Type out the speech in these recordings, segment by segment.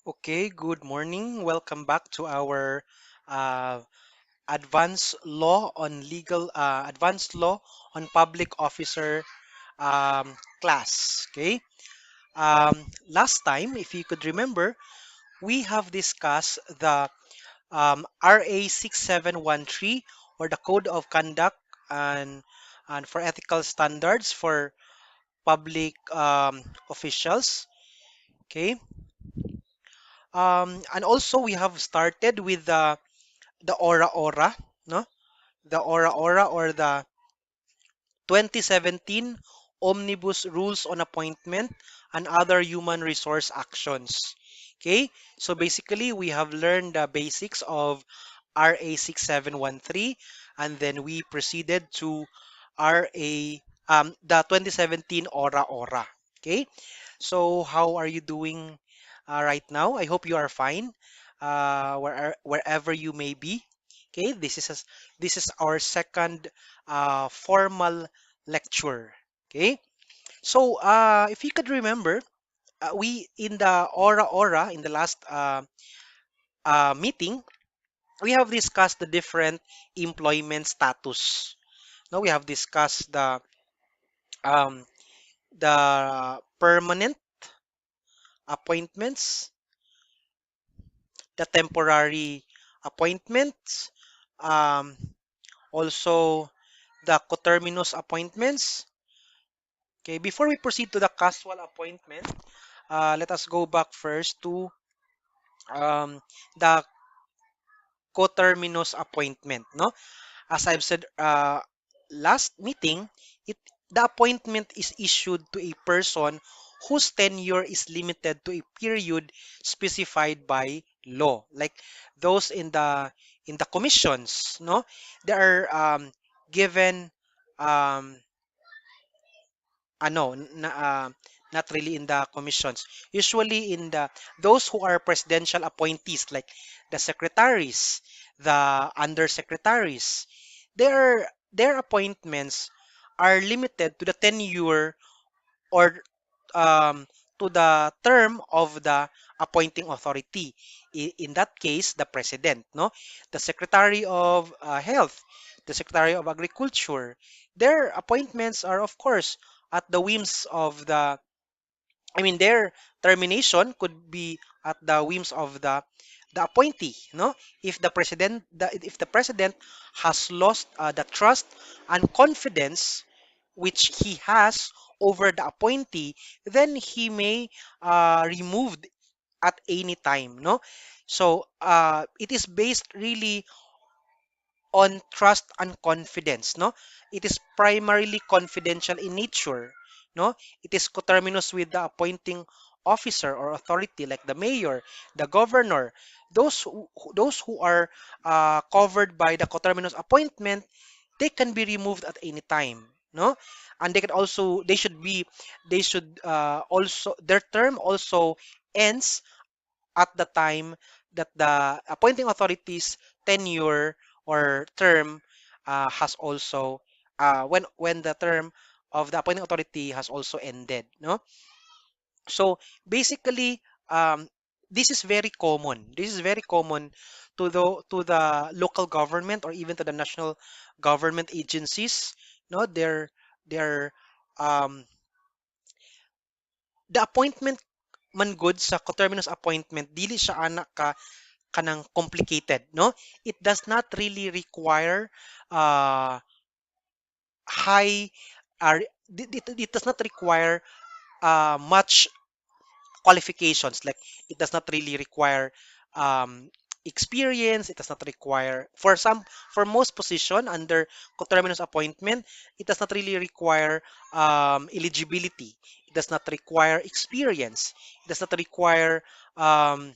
Okay, good morning. Welcome back to our uh, advanced law on public officer class. Okay. Last time, if you could remember, we have discussed the RA 6713 or the Code of Conduct and for ethical standards for public officials. Okay. And also we have started with the Ora Ora, no? The Ora Ora or the 2017 Omnibus Rules on Appointment and Other Human Resource Actions. Okay, so basically we have learned the basics of RA 6713 and then we proceeded to RA the 2017 Ora Ora. Okay, so how are you doing right now? I hope you are fine wherever you may be. Okay, this is our second formal lecture. Okay, so if you could remember, we in the Ora Ora in the last meeting, we have discussed the different employment status. Now we have discussed um, the permanent appointments, the temporary appointments, um, also the coterminous appointments. Okay, before we proceed to the casual appointment, let us go back first to the coterminous appointment. No, as I've said last meeting, it the appointment is issued to a person whose tenure is limited to a period specified by law, like those in the commissions. No, they are given um, no, not really in the commissions. Usually in the those who are presidential appointees, like the secretaries, the undersecretaries, their appointments are limited to the tenure or to the term of the appointing authority. In that case, the president, no, the secretary of health, the secretary of agriculture, their appointments are of course at the whims of the. I mean, their termination could be at the whims of the appointee, no? If the president has lost the trust and confidence which he has over the appointee, then he may removed at any time, no? So it is based really on trust and confidence, no? It is primarily confidential in nature, no? It is coterminous with the appointing officer or authority like the mayor, the governor. Those who are covered by the coterminous appointment, they can be removed at any time, no? And they should also their term also ends at the time that the appointing authority's tenure or term has also when the term of the appointing authority has also ended, no? So basically, this is very common. This is very common to the local government or even to the national government agencies. No, they're um, the appointment man good sa coterminous appointment dili siya anak kanang complicated, no? It does not really require uh, high it does not require much qualifications, like it does not really require um, experience. It does not require for most position under coterminous appointment, it does not really require eligibility. It does not require experience. It does not require um,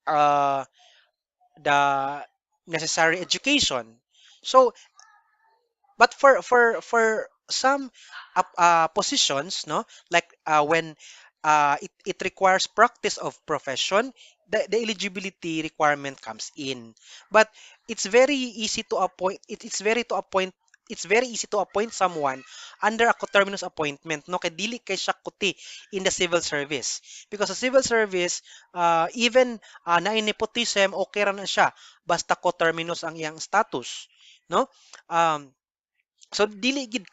uh, the necessary education. So, but for some positions, no, like when it requires practice of profession, the eligibility requirement comes in. But it's very easy to appoint. It's very to appoint. it's very easy to appoint someone under a coterminous appointment, no, kay dili kay siya kuti in the civil service, because sa civil service, even na nepotism, okay ra na siya basta coterminous ang iyang status, no. um, So dili gid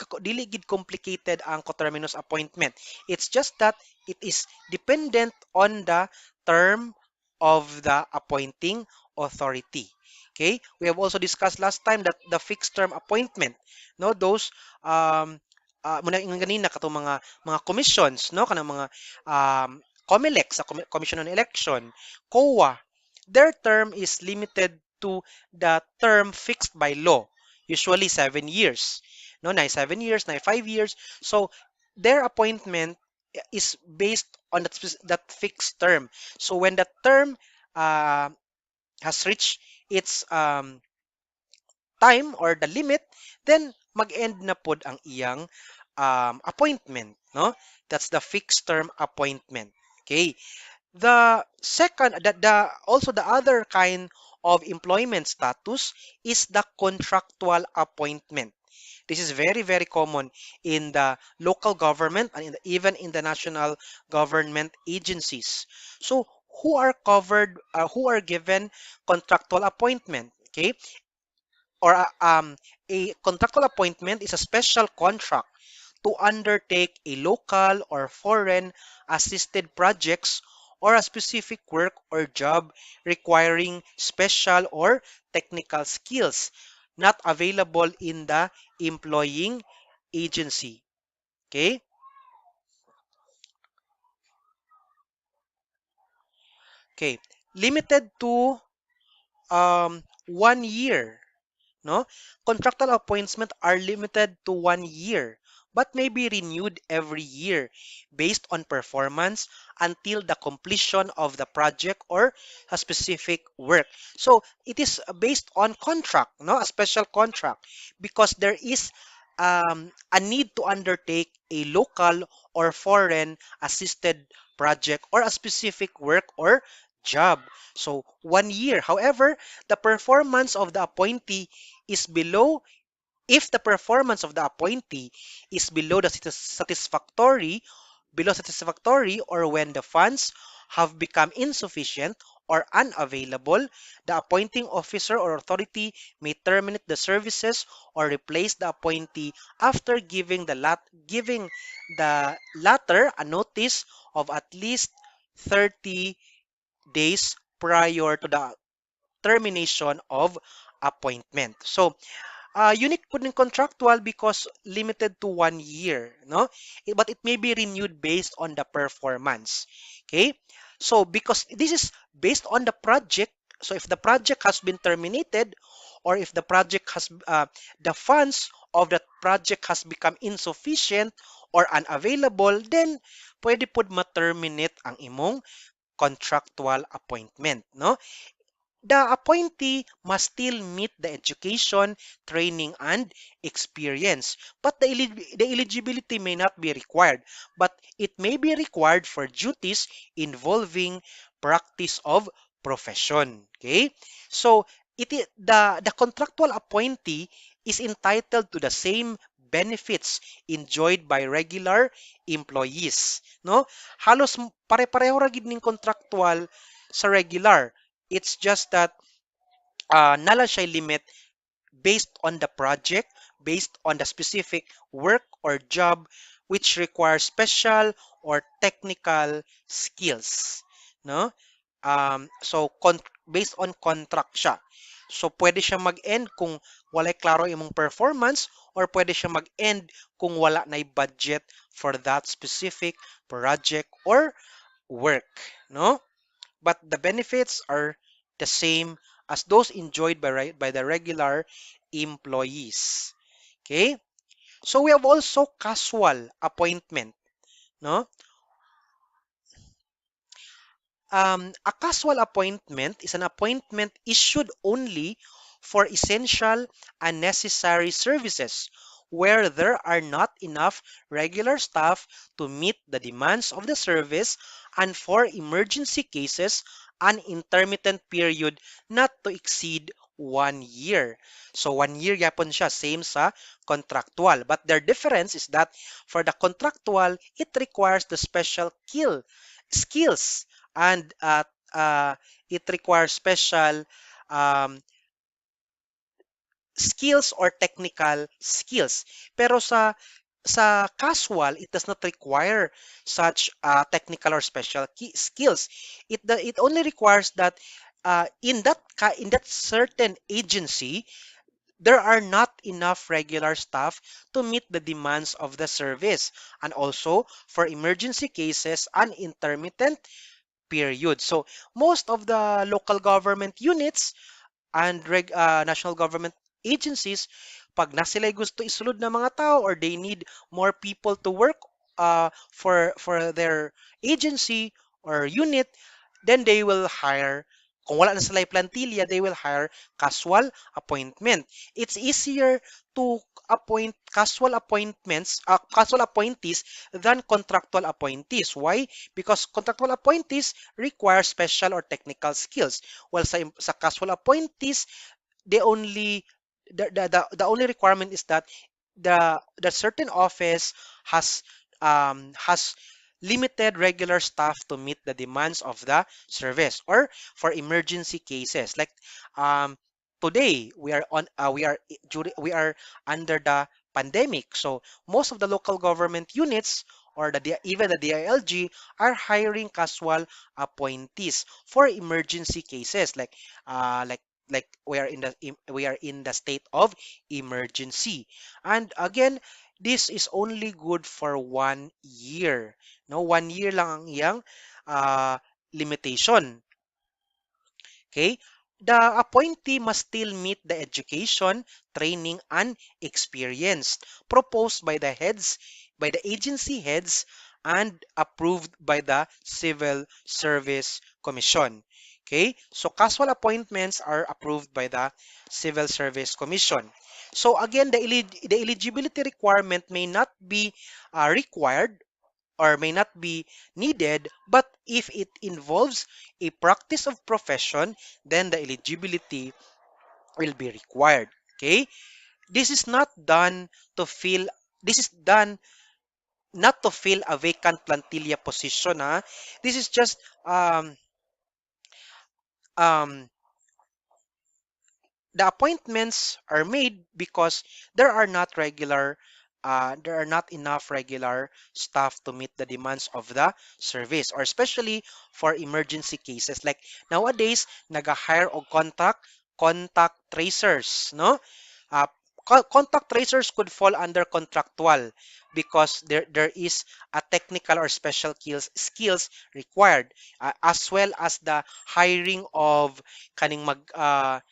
complicated ang coterminous appointment. It's just that it is dependent on the term of the appointing authority. Okay? We have also discussed last time that the fixed term appointment, no, those muna yung ganina katong mga commissions, no, kanang mga COMELEC sa Commission on Election, COA, their term is limited to the term fixed by law, usually 7 years. No, na 7 years, na 5 years. So their appointment is based on that fixed term. So when the term uh, has reached its time or the limit, then mag-end na pod ang iyang appointment, no? That's the fixed term appointment. Okay. The second, also the other kind of employment status is the contractual appointment. This is very, very common in the local government and even in the national government agencies. So, who are covered, who are given contractual appointment? Okay, or a contractual appointment is a special contract to undertake a local or foreign assisted projects or a specific work or job requiring special or technical skills not available in the employing agency. Okay? Okay. Limited to 1 year. No? Contractual appointments are limited to 1 year, but may be renewed every year based on performance until the completion of the project or a specific work. So it is based on contract, no, a special contract, because there is a need to undertake a local or foreign assisted project or a specific work or job. So 1 year. However, the performance of the appointee is below if the performance of the appointee is below satisfactory, or when the funds have become insufficient or unavailable, the appointing officer or authority may terminate the services or replace the appointee after giving the latter a notice of at least 30 days prior to the termination of appointment. So unique po ng contractual because limited to 1 year, no? But it may be renewed based on the performance. Okay? So because this is based on the project, so if the project has been terminated or if the project has the funds of that project has become insufficient or unavailable, then pwede pod ma-terminate ang imong contractual appointment, no? The appointee must still meet the education, training, and experience, but the eligibility may not be required, but it may be required for duties involving practice of profession. Okay? So, the contractual appointee is entitled to the same benefits enjoyed by regular employees. No? Halos pare-pareho ra gid ning contractual sa regular. It's just that nala siya limit based on the project, based on the specific work or job which requires special or technical skills. No? Based on contract siya. So, pwede siya mag-end kung walay klaro imong performance or pwede siya mag-end kung wala na budget for that specific project or work. No? But the benefits are the same as those enjoyed by the regular employees. Okay? So we have also casual appointment, no? A casual appointment is an appointment issued only for essential and necessary services where there are not enough regular staff to meet the demands of the service, and for emergency cases, an intermittent period not to exceed 1 year. So 1 year yapon siya, same sa contractual. But their difference is that for the contractual, it requires the special skills, and it requires special um, skills or technical skills. Pero sa casual, it does not require such technical or special skills. It only requires that in that certain agency, there are not enough regular staff to meet the demands of the service, and also for emergency cases and intermittent period. So most of the local government units and national government agencies, pag na sila gusto isulod ng mga tao or they need more people to work for their agency or unit, then they will hire, kung wala na sila plantilla, they will hire casual appointment. It's easier to appoint casual appointees than contractual appointees. Why? Because contractual appointees require special or technical skills. While sa casual appointees, they only the only requirement is that the certain office has limited regular staff to meet the demands of the service, or for emergency cases like um today we are under the pandemic. So most of the local government units or even the DILG are hiring casual appointees for emergency cases uh like like we are in the state of emergency. And again, this is only good for 1 year. No, 1 year lang ang iyang uh, limitation. Okay? The appointee must still meet the education, training, and experience proposed by the agency heads, and approved by the Civil Service Commission. Okay? So casual appointments are approved by the Civil Service Commission. So again, the eligibility requirement may not be required or may not be needed, but if it involves a practice of profession, then the eligibility will be required. Okay? This is not done to fill this is done not to fill a vacant plantilla position. This is just um, the appointments are made because there are not enough regular staff to meet the demands of the service, or especially for emergency cases like nowadays nag-hire og contact tracers, no? uh, Contact tracers could fall under contractual because there is a technical or special skills required, as well as the hiring of kaning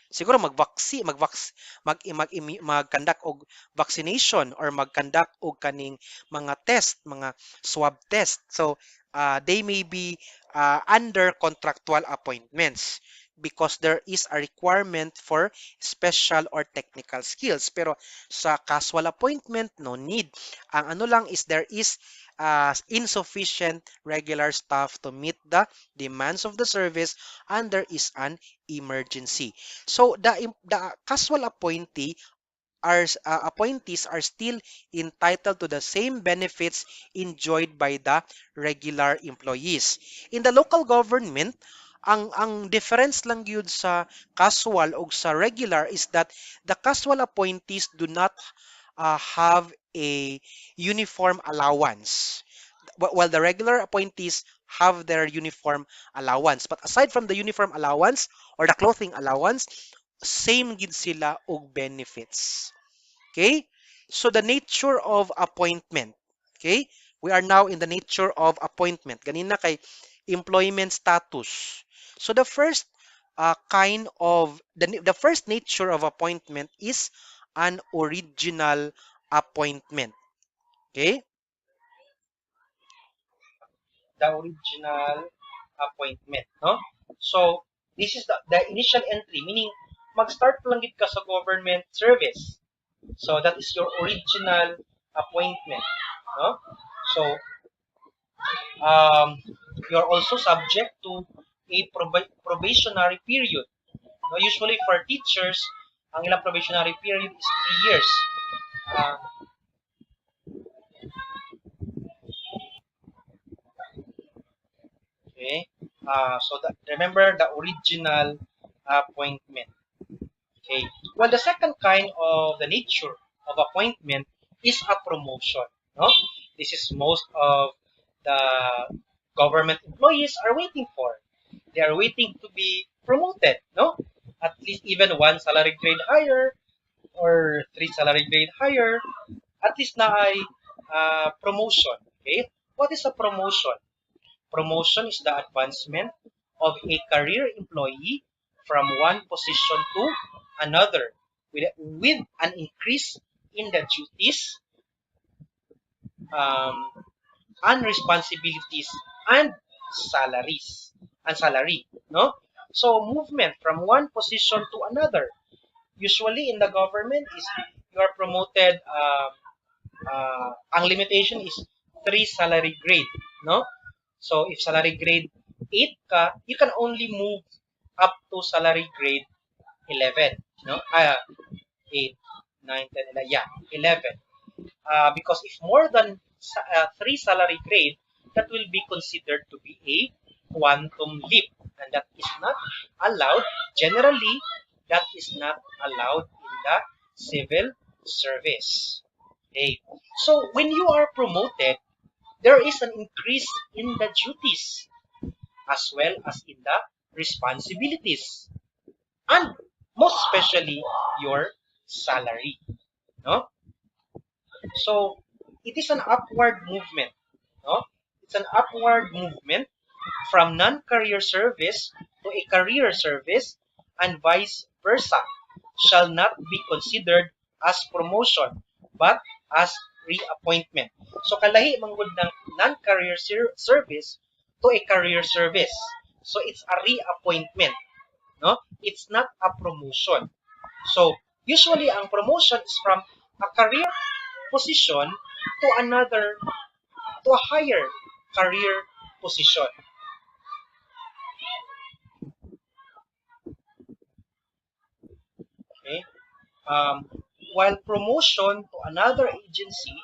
siguro mag-conduct og vaccination or mag-conduct og kaning mga swab test. So they may be under contractual appointments because there is a requirement for special or technical skills. Pero sa casual appointment, no need. Ang ano lang is there is insufficient regular staff to meet the demands of the service, and there is an emergency. So the casual appointees are still entitled to the same benefits enjoyed by the regular employees. In the local government, ang difference lang yun sa casual o sa regular is that the casual appointees do not have a uniform allowance, while the regular appointees have their uniform allowance. But aside from the uniform allowance or the clothing allowance, same gid sila og benefits. Okay? So the nature of appointment. Okay? We are now in the nature of appointment. Ganina kay employment status. So the first the first nature of appointment is an original appointment. Okay? The original appointment, no? So this is the initial entry, meaning mag-start lang gid ka sa government service. So that is your original appointment, no? So you're also subject to a probationary period, No, usually for teachers, ang ilang probationary period is 3 years. Uh, okay. So remember the original appointment. Okay. Well, the second kind of the nature of appointment is a promotion. No, this is most of the government employees are waiting for. They are waiting to be promoted. No, at least even one salary grade higher or three salary grade higher. At least na ay promotion. Okay. What is a promotion? Promotion is the advancement of a career employee from one position to another with an increase in the duties um, and responsibilities and salary. No, so movement from one position to another. Usually in the government is you are promoted. Ang limitation is 3 salary grade. No, so if salary grade 8 ka, you can only move up to salary grade 11. No, 8, 9, 10, 11. Yeah, 11. Because if more than 3 salary grade, that will be considered to be a quantum leap, and that is not allowed. Generally, that is not allowed in the civil service. Okay. So when you are promoted, there is an increase in the duties as well as in the responsibilities, and most especially your salary. No? So it is an upward movement. No? It's an upward movement from non-career service to a career service, and vice versa shall not be considered as promotion but as reappointment. So kalahi manggod ng non-career service to a career service. So it's a reappointment. No? It's not a promotion. So usually ang promotion is from a career position to another, to a higher career position. Okay. While promotion to another agency,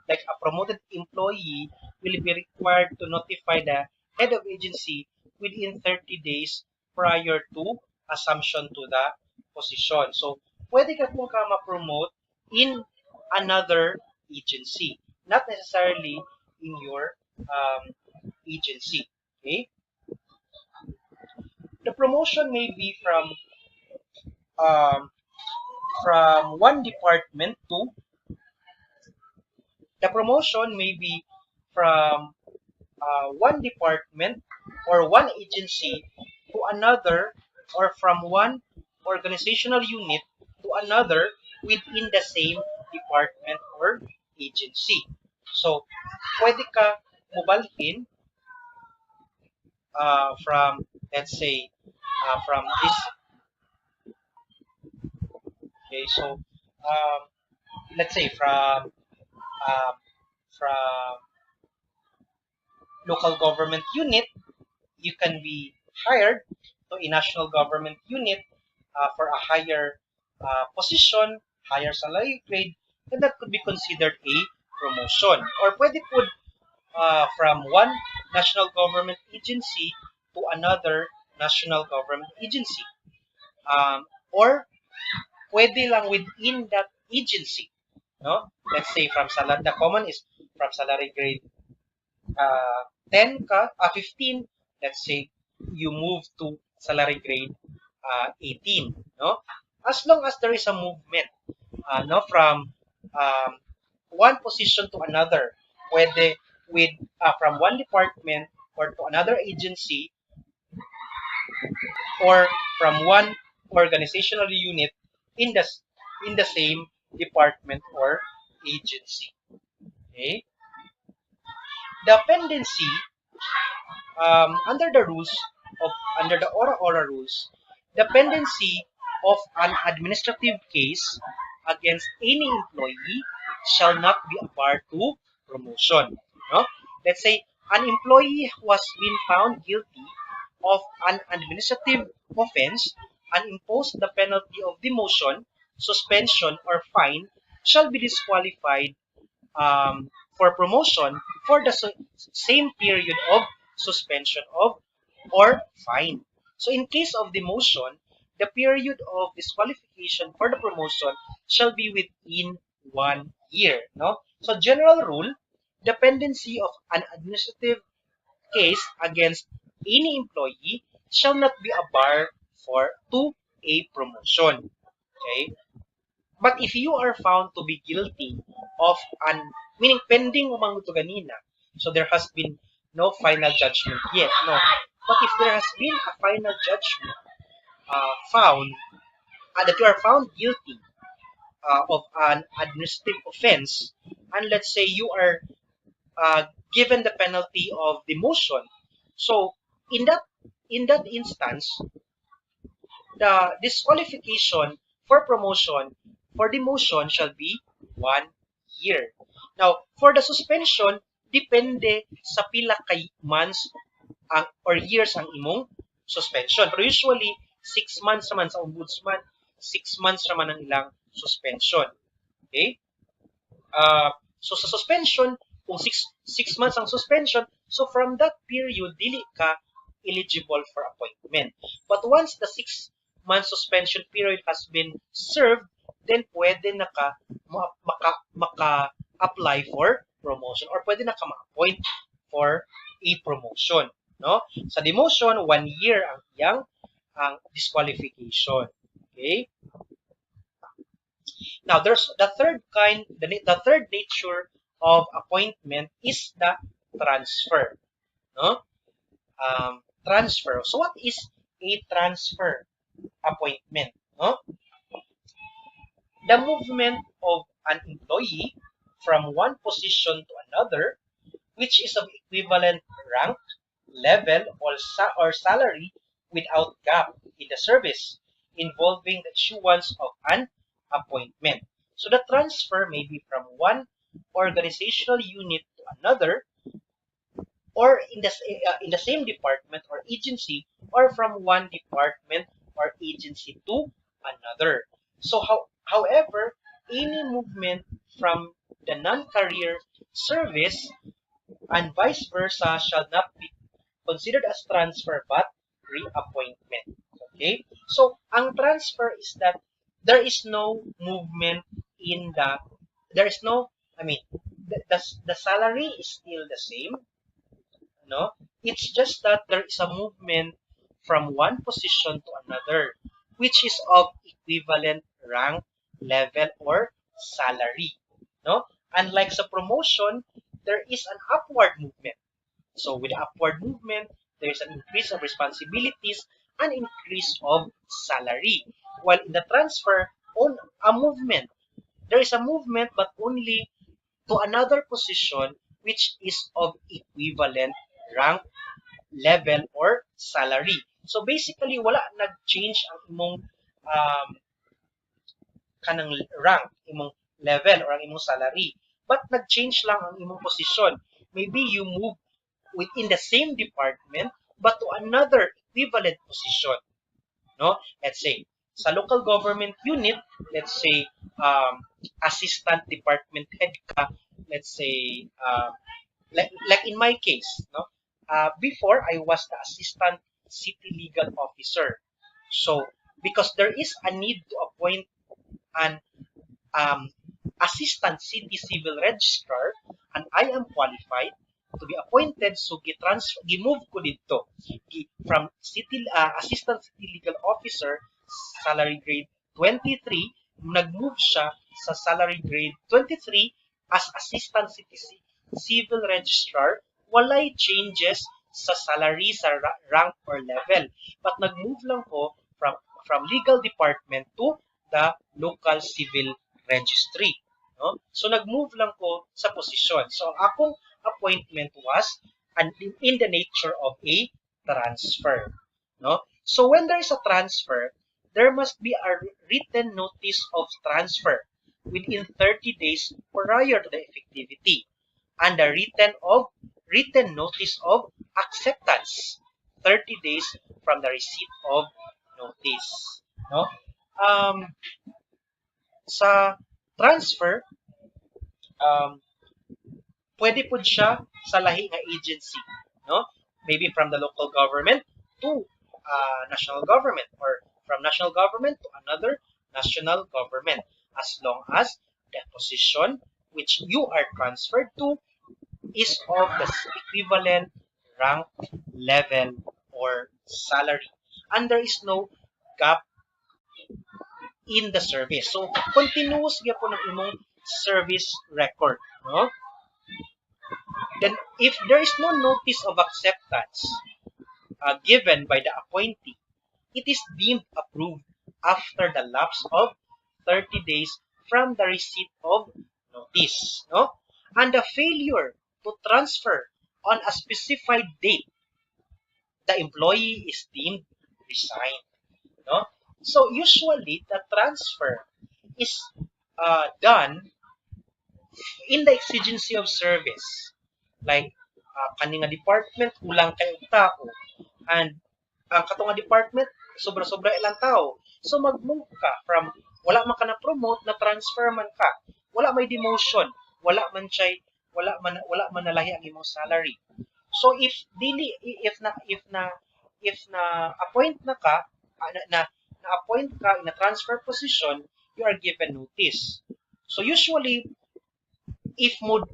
like a promoted employee, will be required to notify the head of agency within 30 days prior to assumption to the position. So, pwede ka kung ka ma-promote in another agency, not necessarily in your agency. Okay? The promotion may be um, from one department to the promotion may be from one department or one agency to another, or from one organizational unit to another within the same department or agency. So, pwede ka mubalhin from, let's say, from this. Okay, so let's say from local government unit, you can be hired to a national government unit for a higher position, higher salary grade, and that could be considered a promotion. Or pwede po from one national government agency to another national government agency. Or pwede lang within that agency. No? Let's say from salary, the common is from salary grade 10 ka, 15, let's say you move to salary grade 18. No? As long as there is a movement no, from one position to another, pwede with from one department or to another agency, or from one organizational unit in the same department or agency. Okay? The pendency under the rules of under the Ora rules, the pendency of an administrative case against any employee shall not be a bar to promotion. No? Let's say an employee who has been found guilty of an administrative offense and impose the penalty of demotion, suspension, or fine shall be disqualified for promotion for the same period of suspension of or fine. So in case of demotion, the period of disqualification for the promotion shall be within 1 year. No? So general rule, dependency of an administrative case against any employee shall not be a bar for to a promotion. Okay? But if you are found to be guilty of an, meaning pending umang ito ganina, so there has been no final judgment yet, no. But if there has been a final judgment found, that you are found guilty of an administrative offense, and let's say you are given the penalty of demotion, so in that instance, the disqualification for promotion for demotion shall be 1 year. Now, for the suspension, depende sa pila kay months or years ang imong suspension. Pero usually, 6 months naman sa ombudsman, 6 months naman ang ilang suspension. Okay? So sa suspension, kung 6 months ang suspension, so from that period, dili ka eligible for appointment. But once the 6 month suspension period has been served, then pwede na ka maka-apply for promotion or pwede na ka ma-appoint for a promotion. No? Sa demotion, 1 year ang iyang disqualification. Okay? Now, there's the third kind, the third nature of appointment is the transfer. No? Transfer. So, what is a transfer appointment? No? The movement of an employee from one position to another, which is of equivalent rank, level, or salary without gap in the service, involving the issuance of an appointment. So the transfer may be from one organizational unit to another, or in the same department or agency, or from one department or agency to another. So however, any movement from the non-career service and vice versa shall not be considered as transfer but reappointment. Okay? So, ang transfer is that there is no movement in there is no, I mean, the salary is still the same, no? It's just that there is a movement from one position to another, which is of equivalent rank, level, or salary, no? Unlike sa promotion, there is an upward movement. So with upward movement, there's an increase of responsibilities and increase of salary. While in the transfer, on a movement, there is a movement but only to another position which is of equivalent rank, level, or salary. So basically, wala nag-change ang imong kanang rank, imong level, or ang imong salary. But nag-change lang ang imong position. Maybe you move within the same department but to another equivalent position. No? Let's say, sa local government unit, let's say, assistant department head ka, let's say, like in my case, no? Before, I was the assistant city legal officer. So, because there is a need to appoint an assistant city civil registrar, and I am qualified to be appointed, so gi-move ko dito from assistant city legal officer, salary grade 23, nag-move siya sa salary grade 23 as assistant city civil registrar. Walay changes sa salary, sa rank or level, but nag-move lang ko from legal department to the local civil registry. No? So nag-move lang ko sa posisyon. So akong appointment was in the nature of a transfer. No? So when there is a transfer, there must be a written notice of transfer within 30 days prior to the effectivity, and a written notice of acceptance 30 days from the receipt of notice. No? Um, sa transfer, um, pwede po siya sa lahi nga agency. No? Maybe from the local government to national government, or from national government to another national government, as long as the position which you are transferred to is of the equivalent rank, level, or salary. And there is no gap in the service. So, continuous gyud po ng imong service record. No? Then, if there is no notice of acceptance given by the appointee, it is deemed approved after the lapse of 30 days from the receipt of notice. No? And the failure to transfer on a specified date, the employee is deemed resigned. No? So usually the transfer is done in the exigency of service. Like kani nga department kulang kay og tao, and ang katong nga department sobra-sobra ilang tao. So mag-move ka from wala man ka na promote, na transfer man ka. Wala may demotion, wala man nalahi ang imong salary. So if dili if na appoint na ka na appoint ka in a transfer position, you are given notice. So usually if mo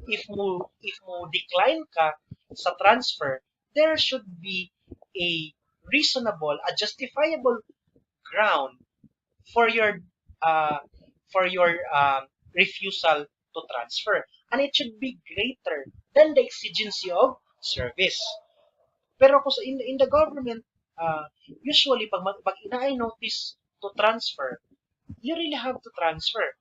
decline ka sa transfer, there should be a reasonable, a justifiable ground for your uh, refusal to transfer, and it should be greater than the exigency of service. Pero kung in the government, usually pag ina notice to transfer, you really have to transfer.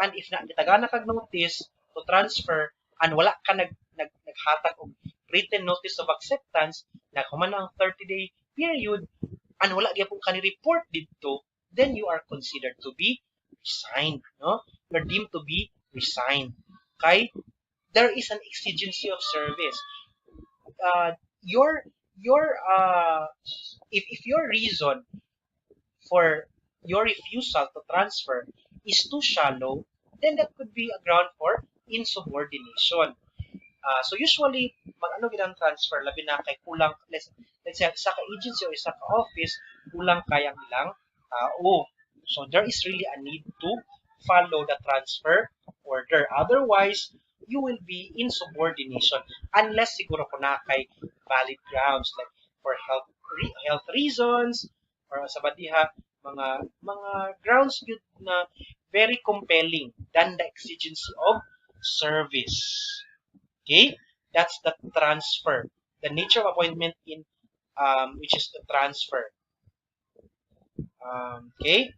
And if nagtagana kag notice to transfer and wala ka naghatag og written notice of acceptance na human ang 30-day period and wala gyapon ka ni report didto, then you are considered to be resigned. No? You're deemed to be resigned. Kay there is an exigency of service. If your reason for your refusal to transfer is too shallow, then that could be a ground for insubordination. So usually, mag-ano gid ang transfer labi na kay kulang, let's say isa ka agency o isa ka office, kulang kayang ilang tao. So there is really a need to follow the transfer order. Otherwise, you will be in subordination unless siguro ko na kay valid grounds like for health reasons, or sa badiha mga grounds yun na very compelling than the exigency of service. Okay, that's the transfer, the nature of appointment in which is the transfer. Okay,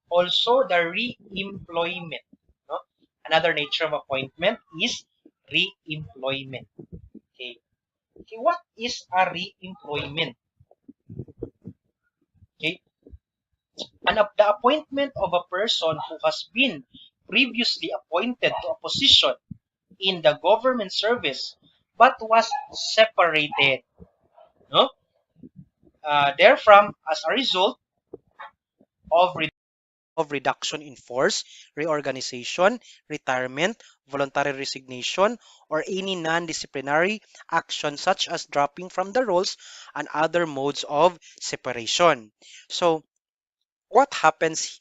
also the re-employment. No? Another nature of appointment is re-employment. Okay. Okay, what is a re-employment? Okay, the appointment of a person who has been previously appointed to a position in the government service but was separated. No? Therefrom, as a result of reduction in force, reorganization, retirement, voluntary resignation, or any non-disciplinary action such as dropping from the roles and other modes of separation. So, what happens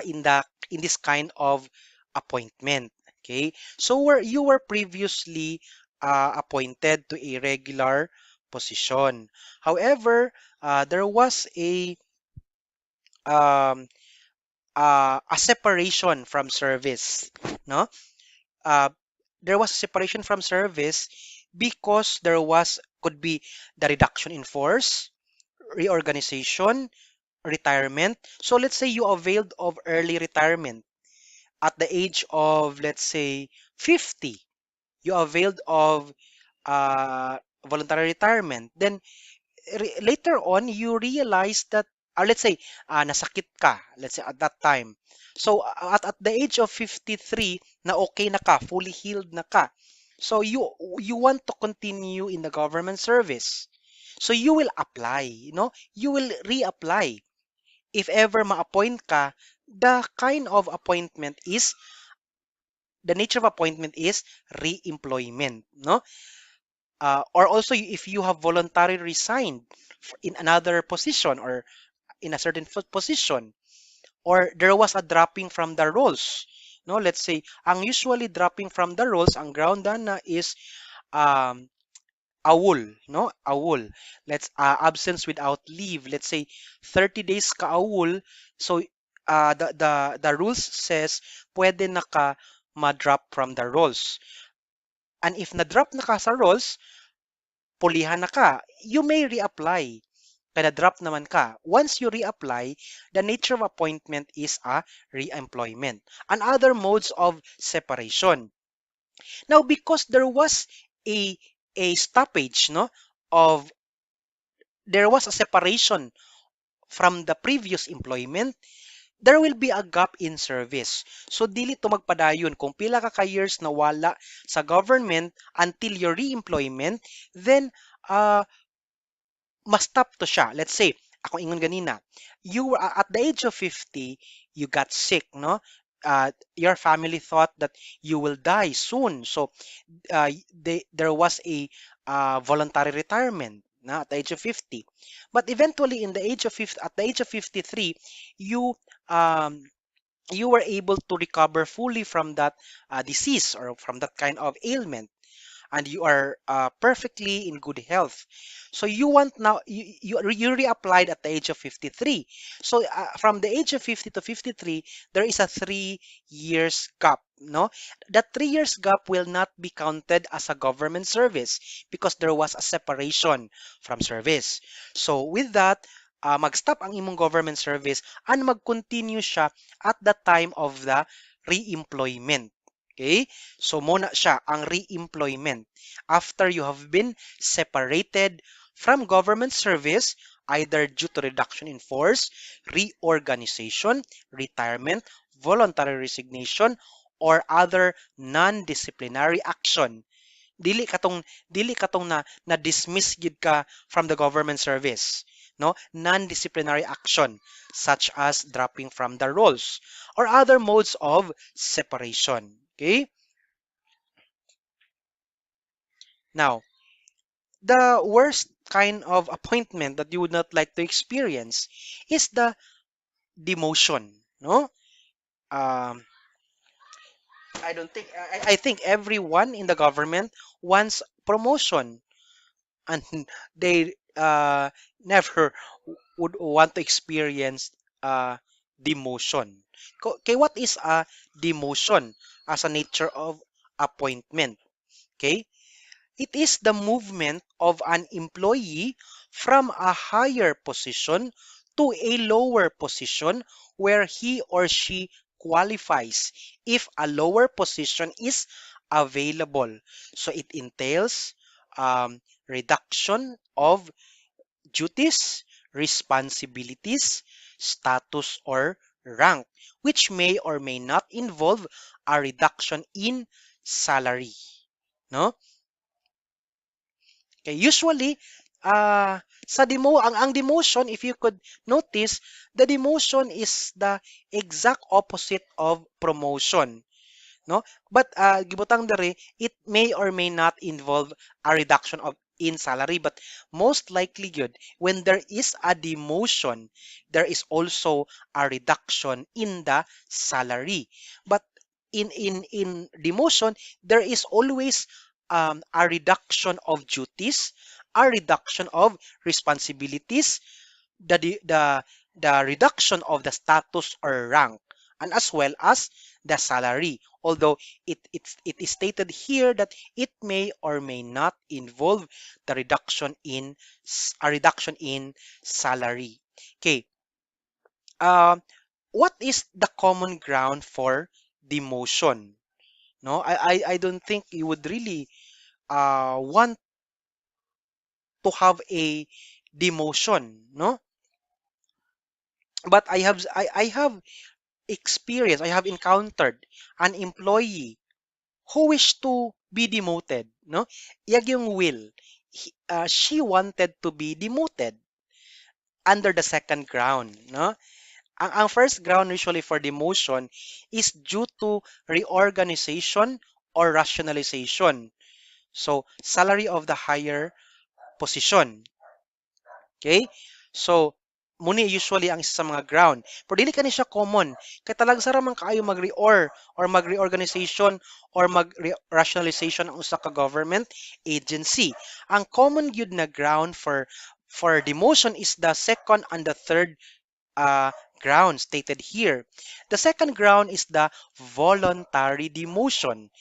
in this kind of appointment? Okay, so you were previously appointed to a regular position. However, there was um, a separation from service, no? Uh, there was a separation from service because there was could be the reduction in force, reorganization, retirement. So let's say you availed of early retirement at the age of, let's say, 50. You availed of voluntary retirement. Then later on, you realize that, let's say, nasakit ka, let's say at that time. So at the age of 53, na okay na ka, fully healed na ka. So you want to continue in the government service. So you will apply, you will reapply. If ever ma-appoint ka, the kind of appointment is, the nature of appointment is re-employment, no? Or also if you have voluntarily resigned in another position or in a certain position, or there was a dropping from the roles, no? Let's say, ang usually dropping from the roles, ang groundan na is um, awol, no? Awol. Let's absence without leave. Let's say 30 days ka awol. So the rules says pwede na ka ma-drop from the roles. And if na-drop na ka sa roles, pulihan na ka, you may reapply. Kaya drop naman ka. Once you reapply, the nature of appointment is a re-employment. And other modes of separation. Now, because there was a stoppage, no, of there was a separation from the previous employment, there will be a gap in service. So, dili to magpadayon. Kung pila ka years na wala sa government until your re-employment, then ma-stop to siya. Let's say, ako ingon ganina, you were at the age of 50, you got sick, no? Your family thought that you will die soon. So, there was a voluntary retirement na at the age of 50. But eventually, in the age of 50, at the age of 53, you um, you were able to recover fully from that disease or from that kind of ailment, and you are perfectly in good health. So you want now you reapplied at the age of 53. So from the age of 50 to 53, there is a 3 years gap. No, that 3 years gap will not be counted as a government service because there was a separation from service. So with that, mag-stop ang imong government service and mag-continue siya at the time of the re-employment. Okay? So, muna siya, ang re-employment. After you have been separated from government service, either due to reduction in force, reorganization, retirement, voluntary resignation, or other non-disciplinary action. Dili katong na dismiss gid ka from the government service, no? Non-disciplinary action such as dropping from the roles or other modes of separation. Okay? Now, the worst kind of appointment that you would not like to experience is the demotion, no? Um, I think everyone in the government wants promotion, and they never would want to experience demotion. Okay, what is a demotion as a nature of appointment? Okay, it is the movement of an employee from a higher position to a lower position where he or she qualifies if a lower position is available. So it entails reduction of duties, responsibilities, status, or rank, which may or may not involve a reduction in salary. No? Okay, usually, sa ang demotion, if you could notice, the demotion is the exact opposite of promotion, no? But gibutang dere, it may or may not involve a reduction of in salary, but most likely good when there is a demotion, there is also a reduction in the salary. But in demotion, there is always a reduction of duties, a reduction of responsibilities, the the the the reduction of the status or rank, and as well as the salary. Although it is stated here that it may or may not involve the a reduction in salary. Okay. What is the common ground for demotion? No, I don't think you would really want to have a demotion, no? But I have experienced, I have encountered an employee who wished to be demoted, no? Iyag yung will. she wanted to be demoted under the second ground, no? Ang first ground usually for demotion is due to reorganization or rationalization. So, salary of the higher position. Okay? So, muni usually ang isa sa mga ground. Pero dili kani siya common. Kay talag sa ramang kaayo mag-reor or mag-reorganization or mag-rationalization ang usa ka government agency. Ang common gyud na ground for demotion is the second and the third ground stated here. The second ground is the voluntary demotion.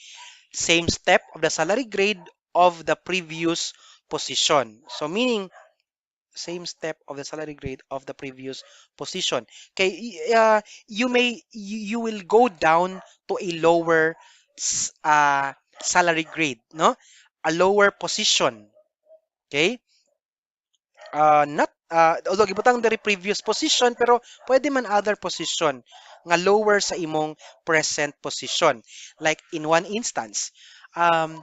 Same step of the salary grade of the previous position. So meaning same step of the salary grade of the previous position. Okay, you will go down to a lower salary grade, no? A lower position. Okay? Not although gibutang diri previous position pero pwede man other position nga lower sa imong present position. Like in one instance, um,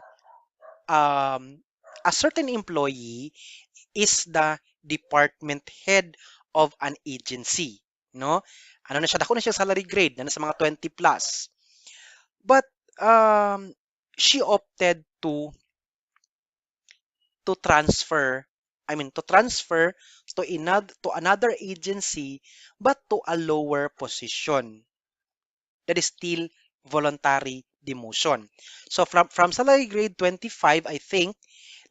a certain employee is the department head of an agency, no? Ano na siya, dako na siya salary grade, na sa mga 20 plus. But she opted to transfer, to transfer to another agency but to a lower position. That is still voluntary demotion. So from salary grade 25, I think,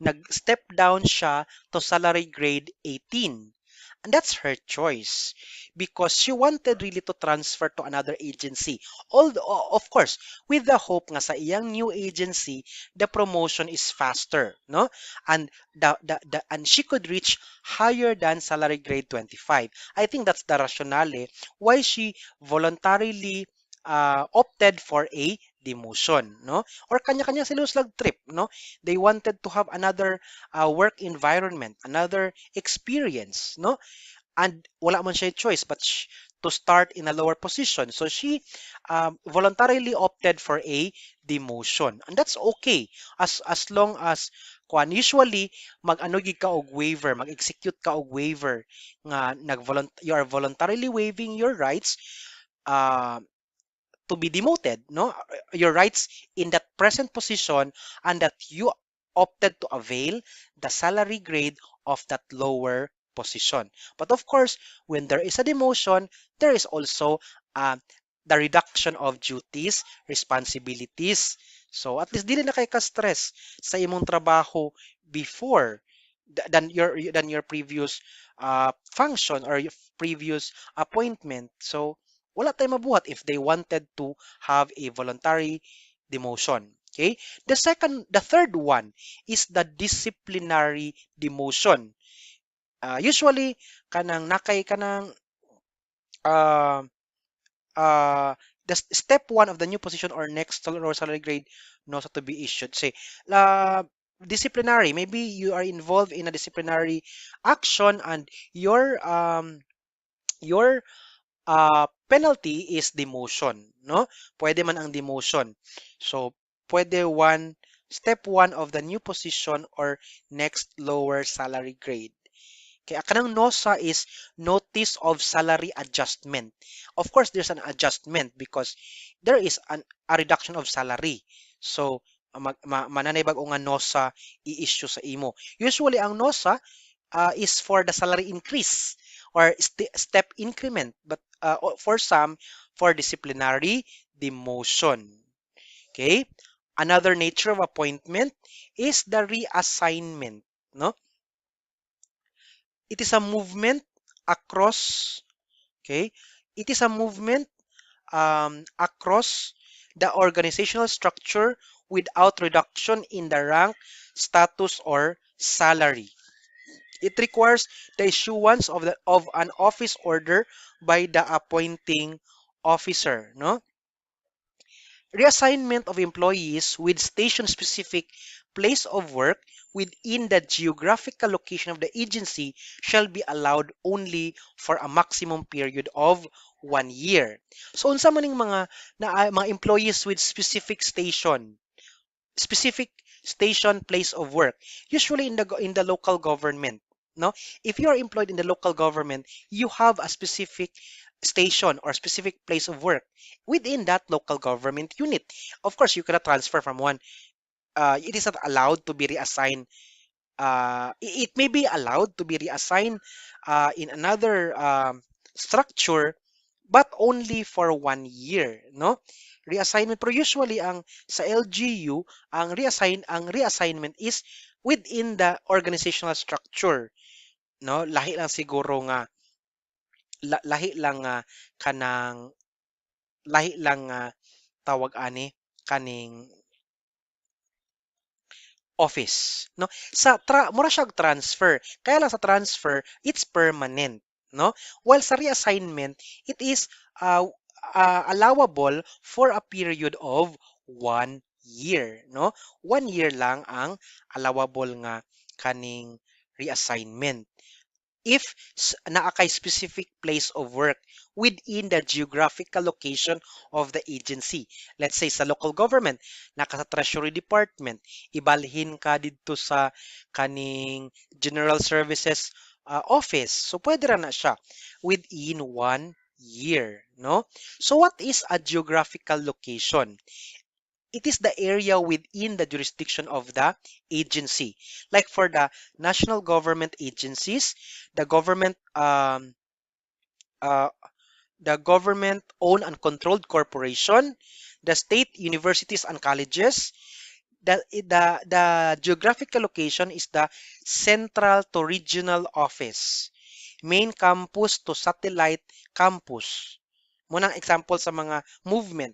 nag-step down siya to salary grade 18. And that's her choice because she wanted really to transfer to another agency. Of course, with the hope nga sa iyang new agency, the promotion is faster, no? And and she could reach higher than salary grade 25. I think that's the rationale why she voluntarily opted for a demotion, no? Or kanya-kanya sila slag trip, no? They wanted to have another work environment, another experience, no? And wala man siya choice but to start in a lower position. So she voluntarily opted for a demotion. And that's okay as long as kuan usually mag-ano gid ka og waiver, mag-execute ka og waiver nga you are voluntarily waiving your rights uh, to be demoted, no? Your rights in that present position and that you opted to avail the salary grade of that lower position. But of course, when there is a demotion, there is also uh, the reduction of duties, responsibilities. So at least dili na kay ka-stress sa imong trabaho before than your previous function or your previous appointment. So wala tayong mabuhat if they wanted to have a voluntary demotion. Okay? The third one is the disciplinary demotion. Usually, kanang nakay kanang uh, the step one of the new position or next or salary grade no to be issued. Say, disciplinary. Maybe you are involved in a disciplinary action and your penalty is demotion, no? Pwede man ang demotion. So, pwede step one of the new position or next lower salary grade. Kaya kanang NOSA is Notice of Salary Adjustment. Of course, there's an adjustment because there is a reduction of salary. So, mananay bag-o nga NOSA i-issue sa imo. Usually, ang NOSA is for the salary increase or step increment, but for some, for disciplinary demotion. Okay? Another nature of appointment is the reassignment. No? It is a movement across, okay? It is a movement across the organizational structure without reduction in the rank, status, or salary. It requires the issuance of an office order by the appointing officer, no? Reassignment of employees with station-specific place of work within the geographical location of the agency shall be allowed only for a maximum period of 1 year. So unsa man ning mga employees with specific station, place of work. Usually in the local government, no? If you are employed in the local government, you have a specific station or specific place of work within that local government unit. Of course, you cannot transfer from one. It is not allowed to be reassigned. It may be allowed to be reassigned in another structure, but only for 1 year, no? Reassignment, pero usually sa LGU, ang reassignment is within the organizational structure, no? Lahi lang siguro nga lahi lang nga kanang lahi lang nga tawag ani kaning office, no? Mura siyang transfer, kaya lang sa transfer it's permanent, no? While sa reassignment it is uh, allowable for a period of 1 year, no? 1 year lang ang allowable nga kaning reassignment if naa kay specific place of work within the geographical location of the agency. Let's say sa local government, naka sa Treasury Department, ibalhin ka dito sa kaning General Services Office. So pwede ra na siya within 1 year, no? So what is a geographical location? It is the area within the jurisdiction of the agency. Like for the national government agencies, the government uh, the government owned and controlled corporation, the state universities and colleges, the geographical location is the central to regional office, main campus to satellite campus. Munang example sa mga movement,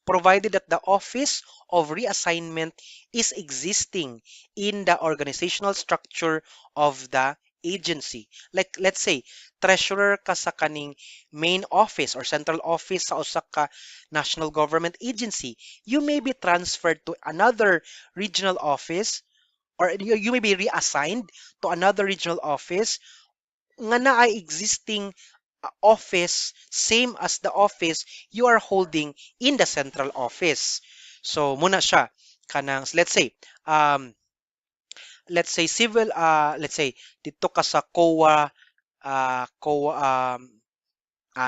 provided that the office of reassignment is existing in the organizational structure of the agency. Like let's say, treasurer ka sa kaning main office or central office sa usa ka national government agency, you may be transferred to another regional office or you may be reassigned to another regional office nga naay existing office same as the office you are holding in the central office. So muna siya kanang um let's say dito ka sa COA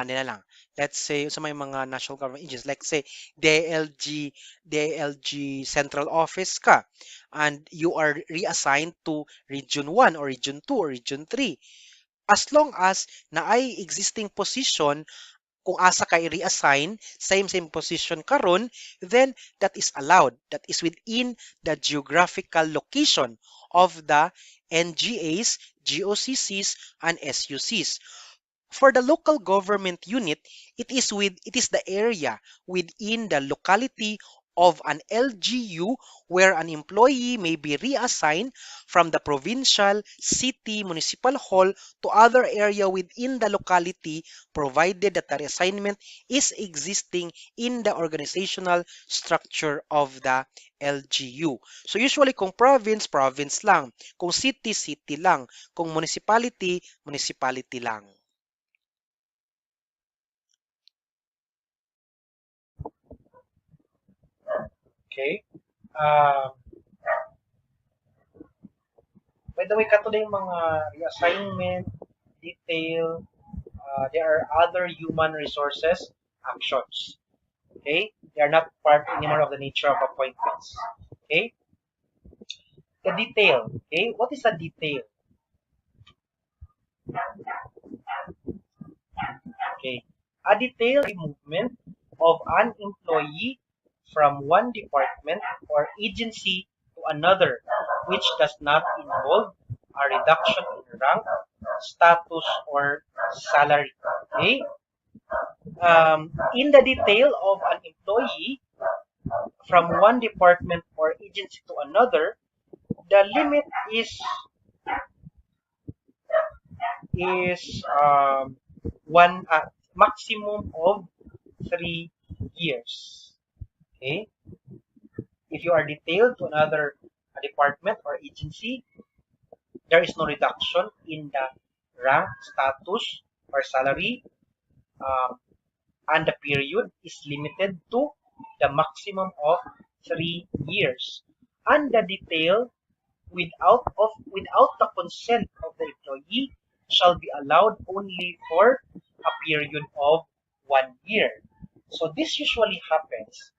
nila lang. Let's say sa may mga national government agencies, like say DLG Central Office ka and you are reassigned to Region 1 or Region 2 or Region 3. As long as na ay existing position kung asa ka i-reassign, same position karon, then that is allowed. That is within the geographical location of the NGAs, GOCCs, and SUCs. For the local government unit, it is the area within the locality of an LGU where an employee may be reassigned from the provincial, city, municipal hall to other area within the locality provided that the reassignment is existing in the organizational structure of the LGU. So usually kung province, province lang. Kung city, city lang. Kung municipality, municipality lang. Okay? By the way, katulad yung mga reassignment, detail, there are other human resources actions. Okay? They are not part anymore of the nature of appointments. Okay? The detail. Okay? What is a detail? Okay. A detail movement of an employee from one department or agency to another, which does not involve a reduction in rank, status, or salary. Okay? In the detail of an employee from one department or agency to another, the limit is one maximum of 3 years. Okay? If you are detailed to another department or agency, there is no reduction in the rank, status, or salary, and the period is limited to the maximum of 3 years. and the detail without the consent of the employee shall be allowed only for a period of 1 year. So this usually happens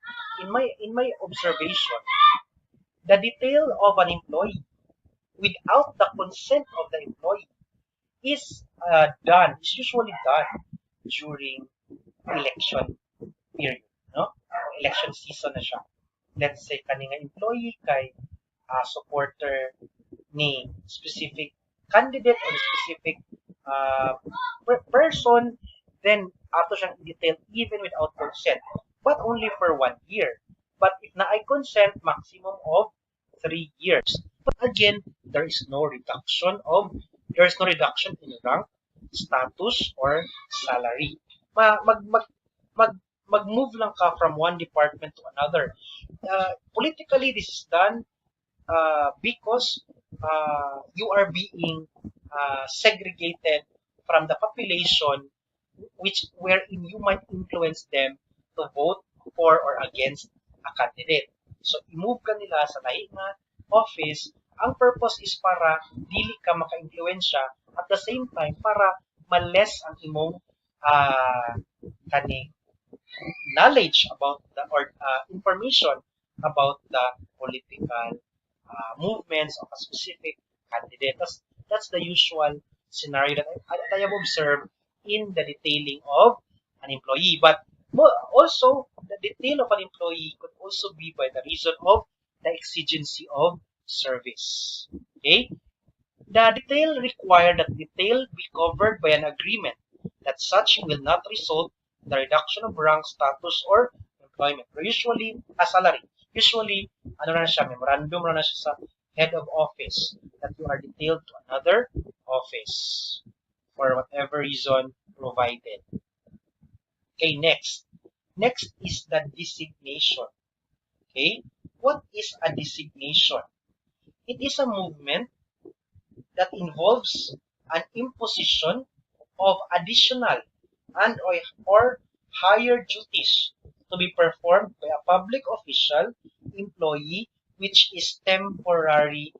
in my observation. The detail of an employee without the consent of the employee is usually done during election period, no? Election season na siya. Let's say kaning employee kay supporter ni specific candidate or specific uh, person, then ato siyang i-detail even without consent, but only for 1 year. But if na ay consent, maximum of 3 years. But again, there is no reduction in rank, status, or salary. Mag-move lang ka from one department to another. Politically, this is done because you are being segregated from the population, which wherein you might influence them to vote for or against a candidate. So, i-move ka nila sa lahi nga office. Ang purpose is para dili ka maka-influensya, at the same time para ma-less ang imong kani knowledge about the or information about the political movements of a specific candidate. That's the usual scenario that I have observed in the detailing of an employee. But also, the detail of an employee could also be by the reason of the exigency of service. Okay? The detail required that detail be covered by an agreement that such will not result in the reduction of rank, status, or employment. Or usually, a salary. Usually, memorandum na siya sa head of office that you are detailed to another office for whatever reason provided. Okay, next. Next is the designation. Okay, what is a designation? It is a movement that involves an imposition of additional and or higher duties to be performed by a public official, employee, which is temporary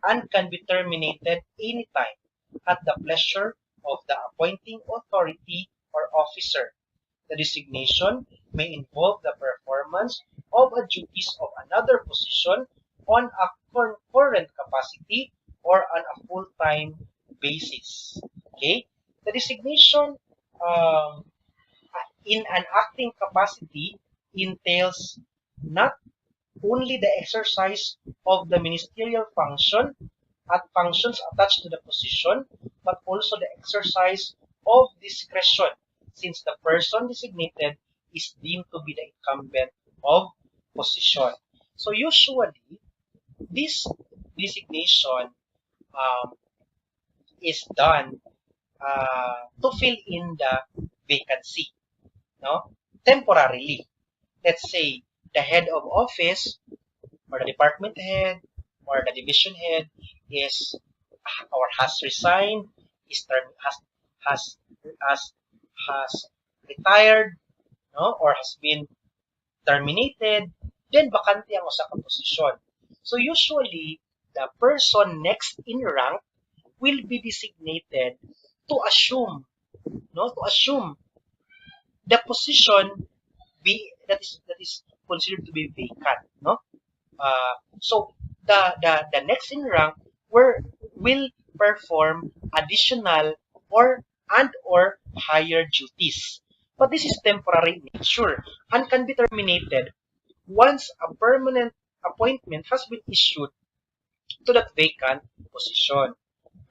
and can be terminated anytime at the pleasure of the appointing authority or officer. The designation may involve the performance of a duties of another position on a current capacity or on a full-time basis. Okay? The designation in an acting capacity entails not only the exercise of the ministerial function at functions attached to the position, but also the exercise of discretion, since the person designated is deemed to be the incumbent of position. So usually, this designation is done to fill in the vacancy, no? Temporarily. Let's say the head of office or the department head or the division head is or has resigned, has retired, no, or has been terminated, then bakante ang usa ka posisyon. So usually the person next in rank will be designated to assume, no, to assume the position that is considered to be vacant, no. So the next in rank will perform additional or higher duties. But this is temporary in nature and can be terminated once a permanent appointment has been issued to that vacant position,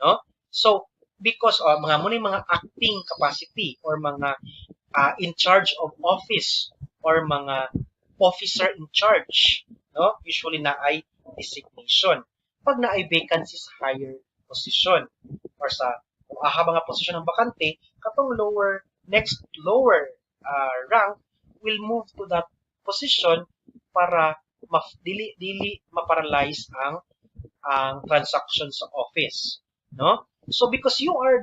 no? So because mga acting capacity or mga in charge of office or mga officer in charge, no? Usually na ay designation. Pag na ay vacancy sa higher position or sa mga posisyon ng bakante, katong next lower rank will move to that position para dili ma-paralyze ang transaction sa office, no? So because you are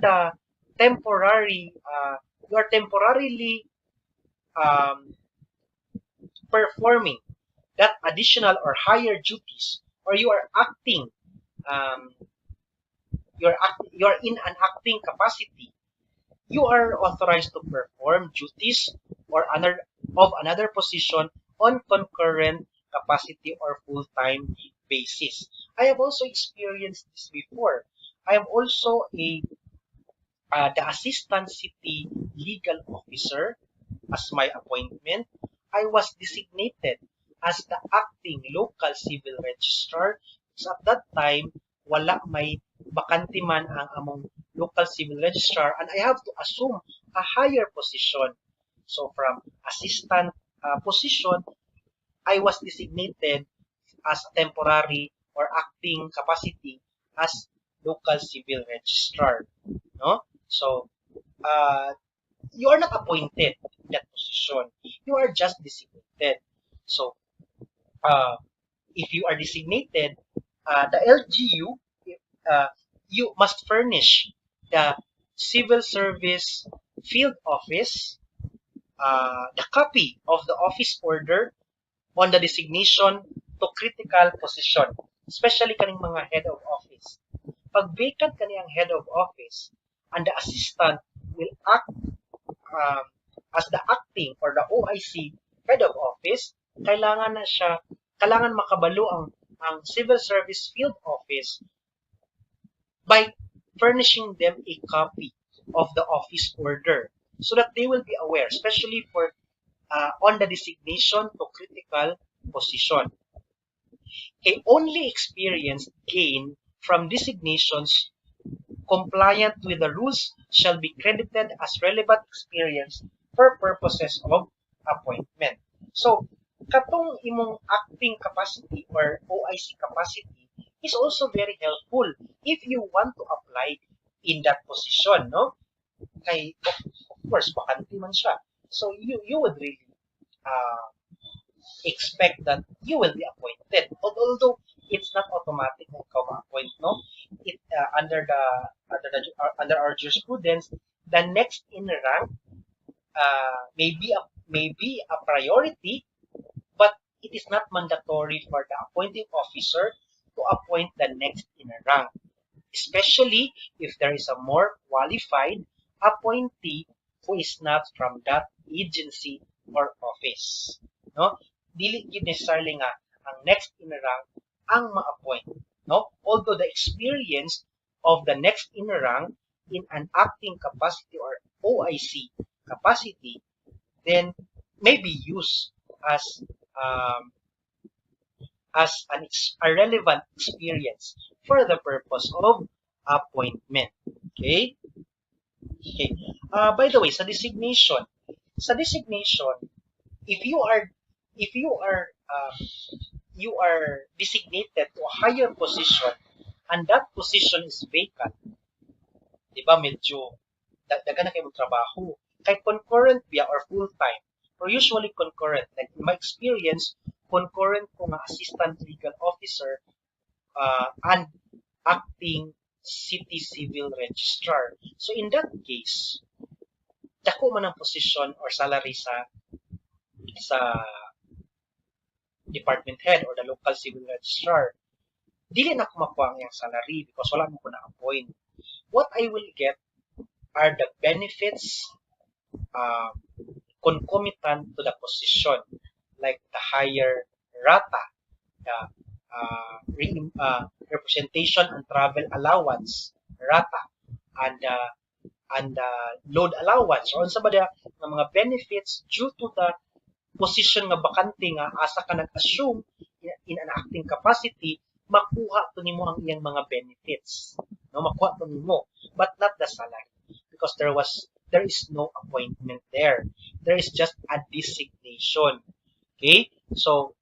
temporarily performing that additional or higher duties, or you are acting, um, you're in an acting capacity, you are authorized to perform duties or another position on concurrent capacity or full-time basis. I have also experienced this before. I am also the assistant city legal officer. As my appointment, I was designated as the acting local civil registrar. So at that time, wala may bakante man ang among local civil registrar, and I have to assume a higher position. So from assistant position, I was designated as a temporary or acting capacity as local civil registrar. No? So, uh, you are not appointed in that position. You are just designated. So, uh, if you are designated, the LGU, uh, you must furnish the civil service field office the copy of the office order on the designation to critical position, especially kaning mga head of office. Pag vacant kaniyang head of office, and the assistant will act um, as the acting or the OIC head of office, kailangan makabalo ang civil service field office by furnishing them a copy of the office order so that they will be aware, especially for on the designation to critical position. A only experience gained from designations compliant with the rules shall be credited as relevant experience for purposes of appointment. So, katong imong acting capacity or OIC capacity is also very helpful if you want to apply in that position, no? Kay, of course, bakante man siya. So, you would really uh, expect that you will be appointed. Although it's not automatic na ikaw ma-appoint, no? It under our jurisprudence, the next in rank may be a priority, but it is not mandatory for the appointing officer to appoint the next in rank, especially if there is a more qualified appointee who is not from that agency or office. No? Dili gid necessarily nga ang next in rank ang ma-appoint. No? Although the experience of the next in rank in an acting capacity or OIC capacity then may be used as a relevant experience for the purpose of appointment. Okay? Okay. By the way, sa designation, if you are you are designated to a higher position and that position is vacant, di ba medyo dagan na kayo trabaho. Kay concurrent biya or full-time, or usually concurrent. Like in my experience, concurrent ko nga assistant legal officer and acting city civil registrar. So in that case, dako man ang position or salary sa department head or the local civil registrar. Dili na ko makuha ang iyang salary because wala mo ko na-appoint. What I will get are the benefits concomitant to the position, like the higher rata, the representation and travel allowance rata, and load allowance or unsa ba nga mga benefits due to the position nga bakante nga asa ka nag-assume in an acting capacity, makuha to nimo ang iyang mga benefits. No, makuha to nimo, but not the salary because there is no appointment there. There is just a designation. Okay? So,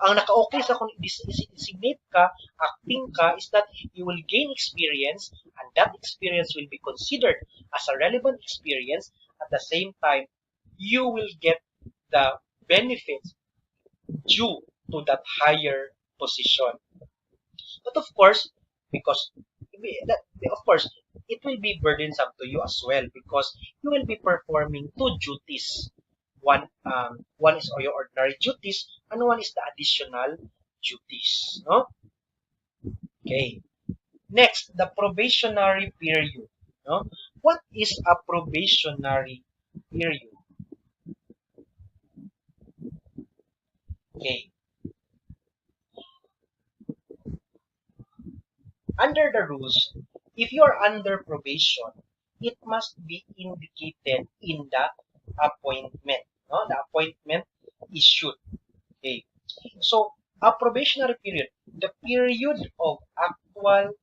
ang naka-okay sa kung designate ka, acting ka, is that you will gain experience and that experience will be considered as a relevant experience. At the same time, you will get the benefits due to that higher position. But of course, it will be burdensome to you as well because you will be performing two duties one is your ordinary duties, and one is the additional duties. No? Okay. Next, the probationary period. No? What is a probationary period? Okay. Under the rules, if you are under probation, it must be indicated in the appointment. No? The appointment issued. Okay. So, a probationary period, the period of actual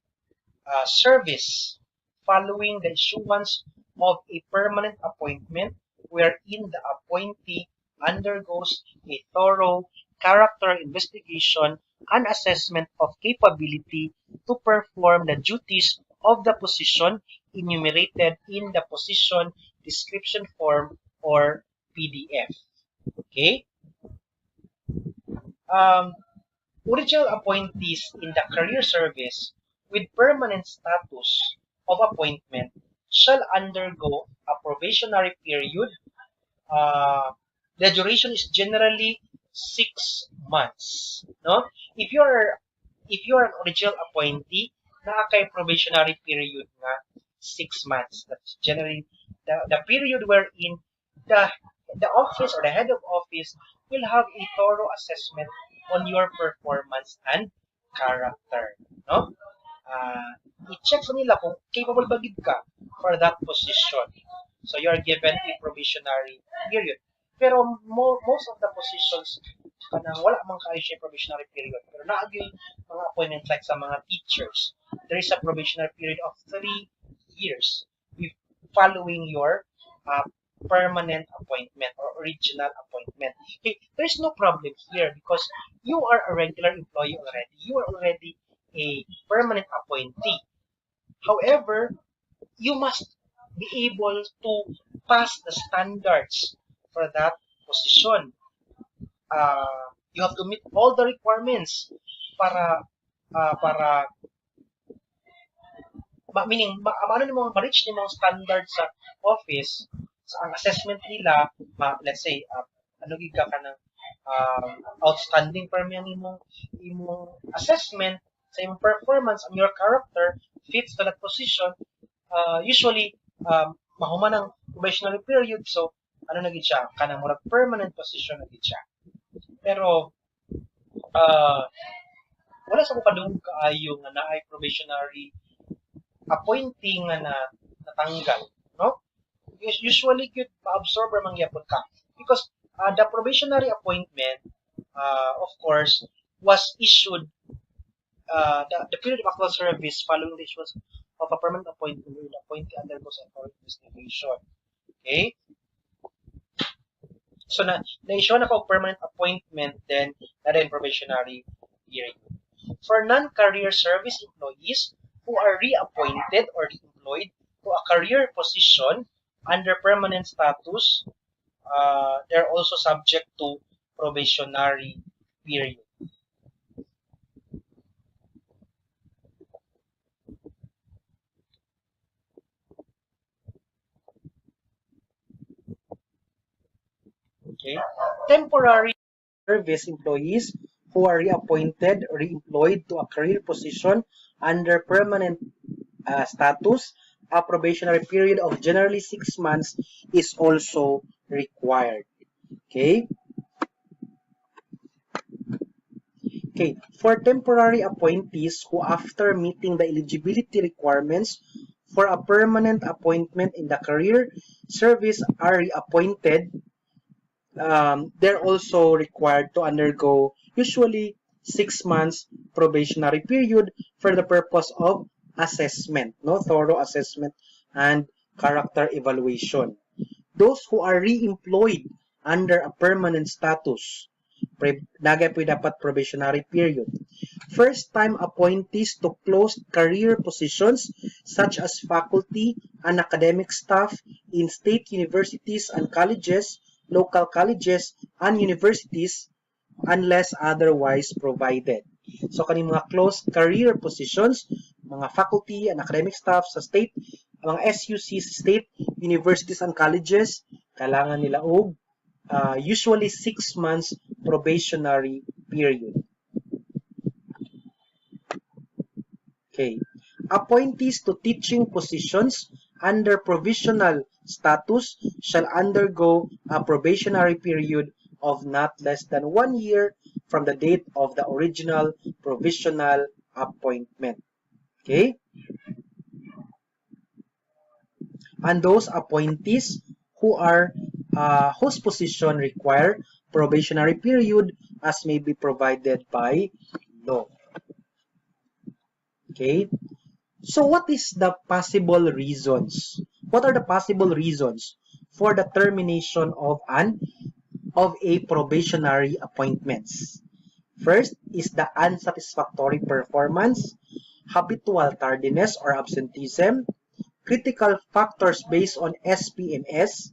service following the issuance of a permanent appointment wherein the appointee undergoes a thorough character investigation and assessment of capability to perform the duties of the position enumerated in the position description form or PDF. Okay? Original appointees in the career service with permanent status of appointment shall undergo a probationary period. The duration is generally 6 months. No? If you're an original appointee, naa kay probationary period nga 6 months. That's generally the period wherein the office or the head of office will have a thorough assessment on your performance and character. No? I-check sa nila kung capable ba gid ka for that position. So you are given a probationary period. Pero most of the positions kanang wala man kayo siya probationary period. Pero naagi mga appointments like sa mga teachers, there is a probationary period of 3 years following your permanent appointment or original appointment. Okay, there's no problem here because you are a regular employee already. You are already a permanent appointee. However, you must be able to pass the standards for that position. You have to meet all the requirements para meaning ano ni mo ma-reach ni mo standard sa office sa ang assessment nila let's say ano gid ka kanang outstanding permi ang imong assessment sa imong performance and your character fits to that position. Usually mahuman ang probationary period, so ano na gid siya kanang murag permanent position na gid siya. Pero wala sa ko kadung kaayo nga naay probationary appointing nga natanggal, no? Usually gyud ma-absorb man gyapon ka because the probationary appointment of course was issued the period of actual service following the issuance of a permanent appointment where the appointee undergoes a thorough investigation. Okay? So na-issue na ko permanent appointment then na rin probationary period. For non-career service employees who are reappointed or reemployed to a career position under permanent status, they're also subject to probationary period. Okay. Temporary service employees who are reappointed or reemployed to a career position under permanent status, a probationary period of generally 6 months is also required. Okay? Okay, for temporary appointees who after meeting the eligibility requirements for a permanent appointment in the career service are reappointed, they're also required to undergo usually 6 months probationary period for the purpose of assessment, no, thorough assessment and character evaluation. Those who are re-employed under a permanent status, nagay po dapat probationary period. First-time appointees to closed career positions such as faculty and academic staff in state universities and colleges, local colleges, and universities unless otherwise provided. So, kaning mga closed career positions, mga faculty and academic staff sa state, mga SUC sa state, universities and colleges, kailangan nila og usually 6 months probationary period. Okay. Appointees to teaching positions under provisional status shall undergo a probationary period of not less than 1 year from the date of the original provisional appointment. Okay? And those appointees who are whose position require probationary period as may be provided by law. Okay? So what is the possible reasons? What are the possible reasons for the termination of a probationary appointments? First is the unsatisfactory performance, habitual tardiness or absenteeism, critical factors based on SPMS,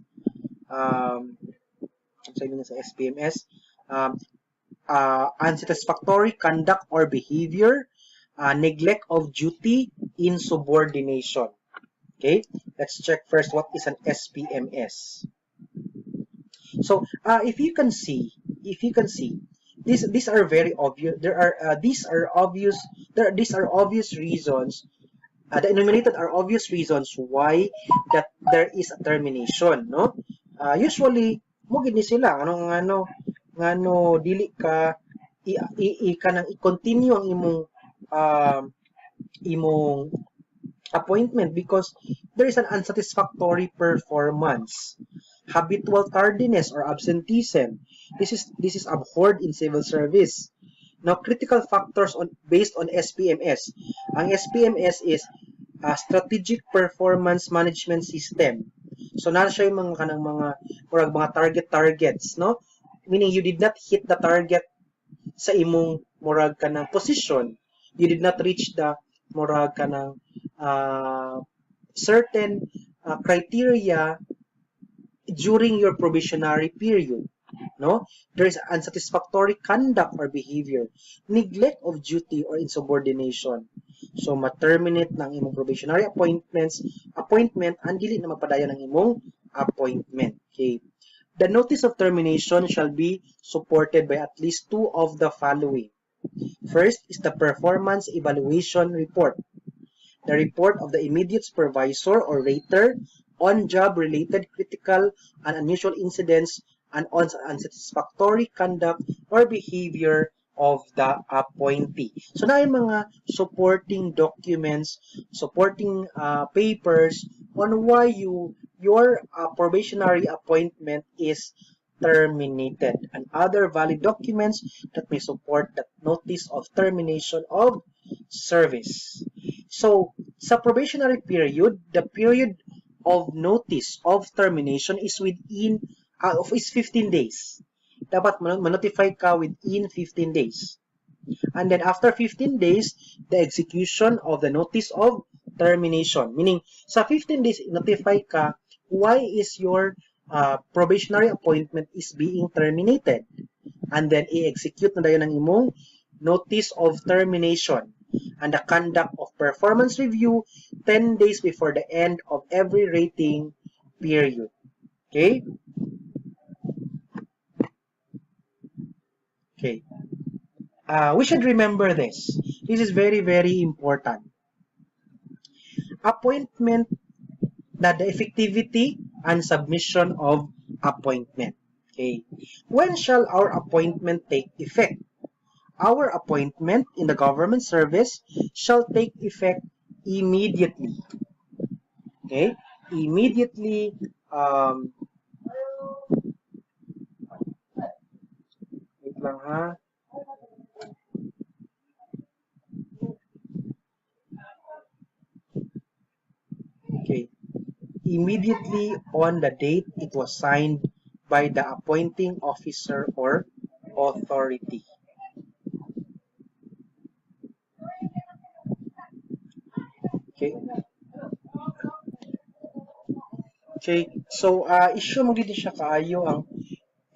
sa SPMS, unsatisfactory conduct or behavior, neglect of duty, insubordination. Okay, let's check first what is an SPMS. So, if you can see, these are very obvious. These are obvious reasons. The enumerated are obvious reasons why that there is a termination, no? Usually, mo gid ni sila ngano dili ka i-continue ang imong appointment because there is an unsatisfactory performance, habitual tardiness or absenteeism. This is abhorred in civil service. Now, critical factors based on SPMS. Ang SPMS is Strategic Performance Management System. So, na siya yung mga targets, no? Meaning, you did not hit the target sa imong murag ka ng position. You did not reach the murag ka ng certain criteria during your probationary period. No, there is unsatisfactory conduct or behavior, neglect of duty or insubordination. So ma-terminate ng imong probationary appointment and dili na magpadaya ng imong appointment. Okay. The notice of termination shall be supported by at least 2 of the following. First is the performance evaluation report. The report of the immediate supervisor or rater on job-related critical and unusual incidents and on unsatisfactory conduct or behavior of the appointee. So, na yung mga supporting documents, supporting papers on why your probationary appointment is terminated, and other valid documents that may support the notice of termination of service. So, sa probationary period, the period of notice of termination is within is 15 days. Dapat ma-notify ka within 15 days. And then after 15 days, the execution of the notice of termination. Meaning, sa 15 days, notify ka why is your probationary appointment is being terminated. And then, i-execute na dayon ng imong notice of termination and the conduct of performance review 10 days before the end of every rating period. Okay? Okay. We should remember this. This is very, very important. Appointment, the effectivity and submission of appointment. Okay. When shall our appointment take effect? Our appointment in the government service shall take effect immediately. Okay? Immediately, wait lang ha. Okay. Immediately on the date it was signed by the appointing officer or authority. Okay. Okay. So, issue mo gid siya kaayo ang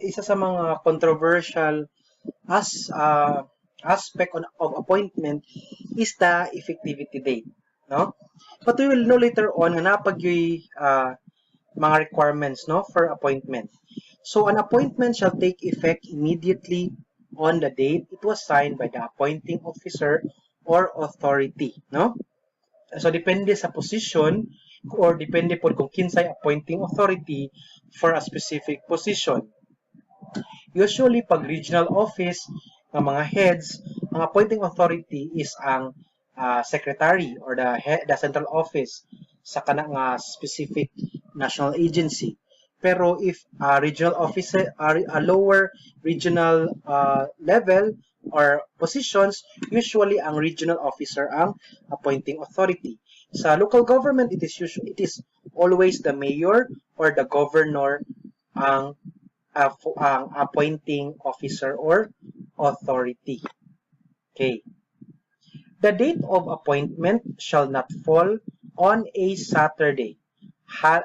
isa sa mga controversial aspect of appointment is the effectivity date, no? But we will know later on na napagyoy mga requirements, no, for appointment. So an appointment shall take effect immediately on the date it was signed by the appointing officer or authority, no? So depende sa position or depende po kung kinsay appointing authority for a specific position. Usually, pag regional office ng mga heads, ang appointing authority is ang secretary or the central office sa kana nga specific national agency. Pero if regional office, a lower regional level or positions, usually ang regional officer ang appointing authority. Sa local government, it is always the mayor or the governor ang appointing officer or authority. Okay. The date of appointment shall not fall on a Saturday,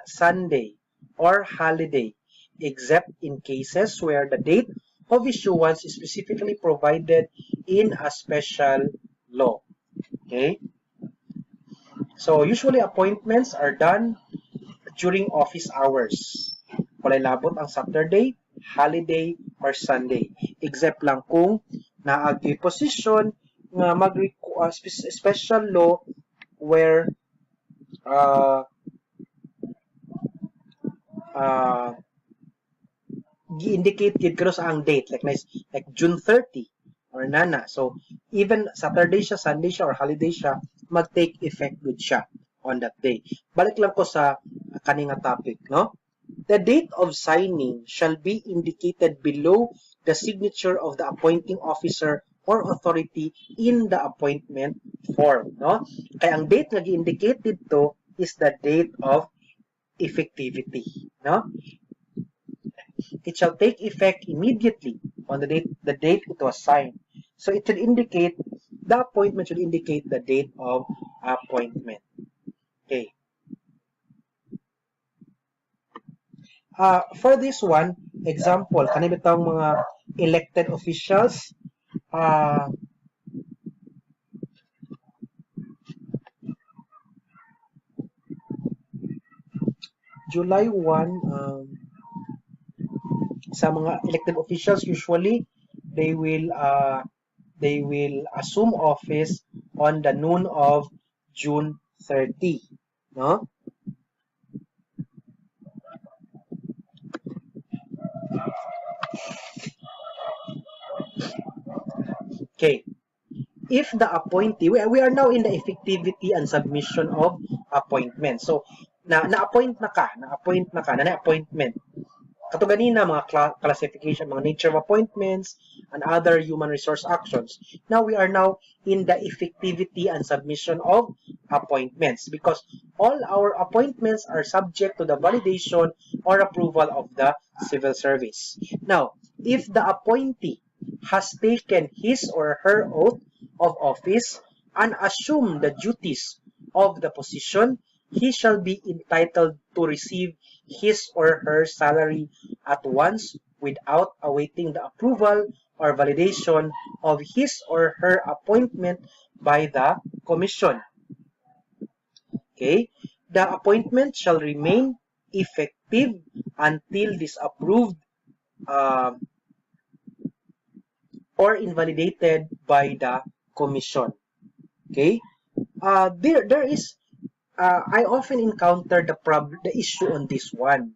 Sunday, or holiday, except in cases where the date of issuance is specifically provided in a special law. Okay? So, usually appointments are done during office hours. Walay labot ang Saturday, holiday, or Sunday. Except lang kung naagi position nga special law where gi-indicate gid karo sa ang date like June 30 or nana. So even Saturday siya, Sunday siya, or holiday siya, mag-take effect good siya on that day. Balik lang ko sa kaninga topic, no? The date of signing shall be indicated below the signature of the appointing officer or authority in the appointment form, no? Kaya ang date nga gi-indicate dito is the date of effectivity, no? It shall take effect immediately on the date it was signed. So it should indicate, the appointment should indicate the date of appointment. Okay. For this one, example, kanina bitang mga elected officials, July 1, sa mga elected officials, usually they will assume office on the noon of June 30, no? Okay. If the appointee, we are now in the effectivity and submission of appointment. So, na-appoint na appointment. Kato ganina, mga classification, mga nature of appointments, and other human resource actions. Now, we are now in the effectivity and submission of appointments because all our appointments are subject to the validation or approval of the civil service. Now, if the appointee has taken his or her oath of office and assumed the duties of the position, he shall be entitled to receive his or her salary at once without awaiting the approval or validation of his or her appointment by the commission. Okay? The appointment shall remain effective until disapproved or invalidated by the commission. Okay? There is I often encounter the issue on this one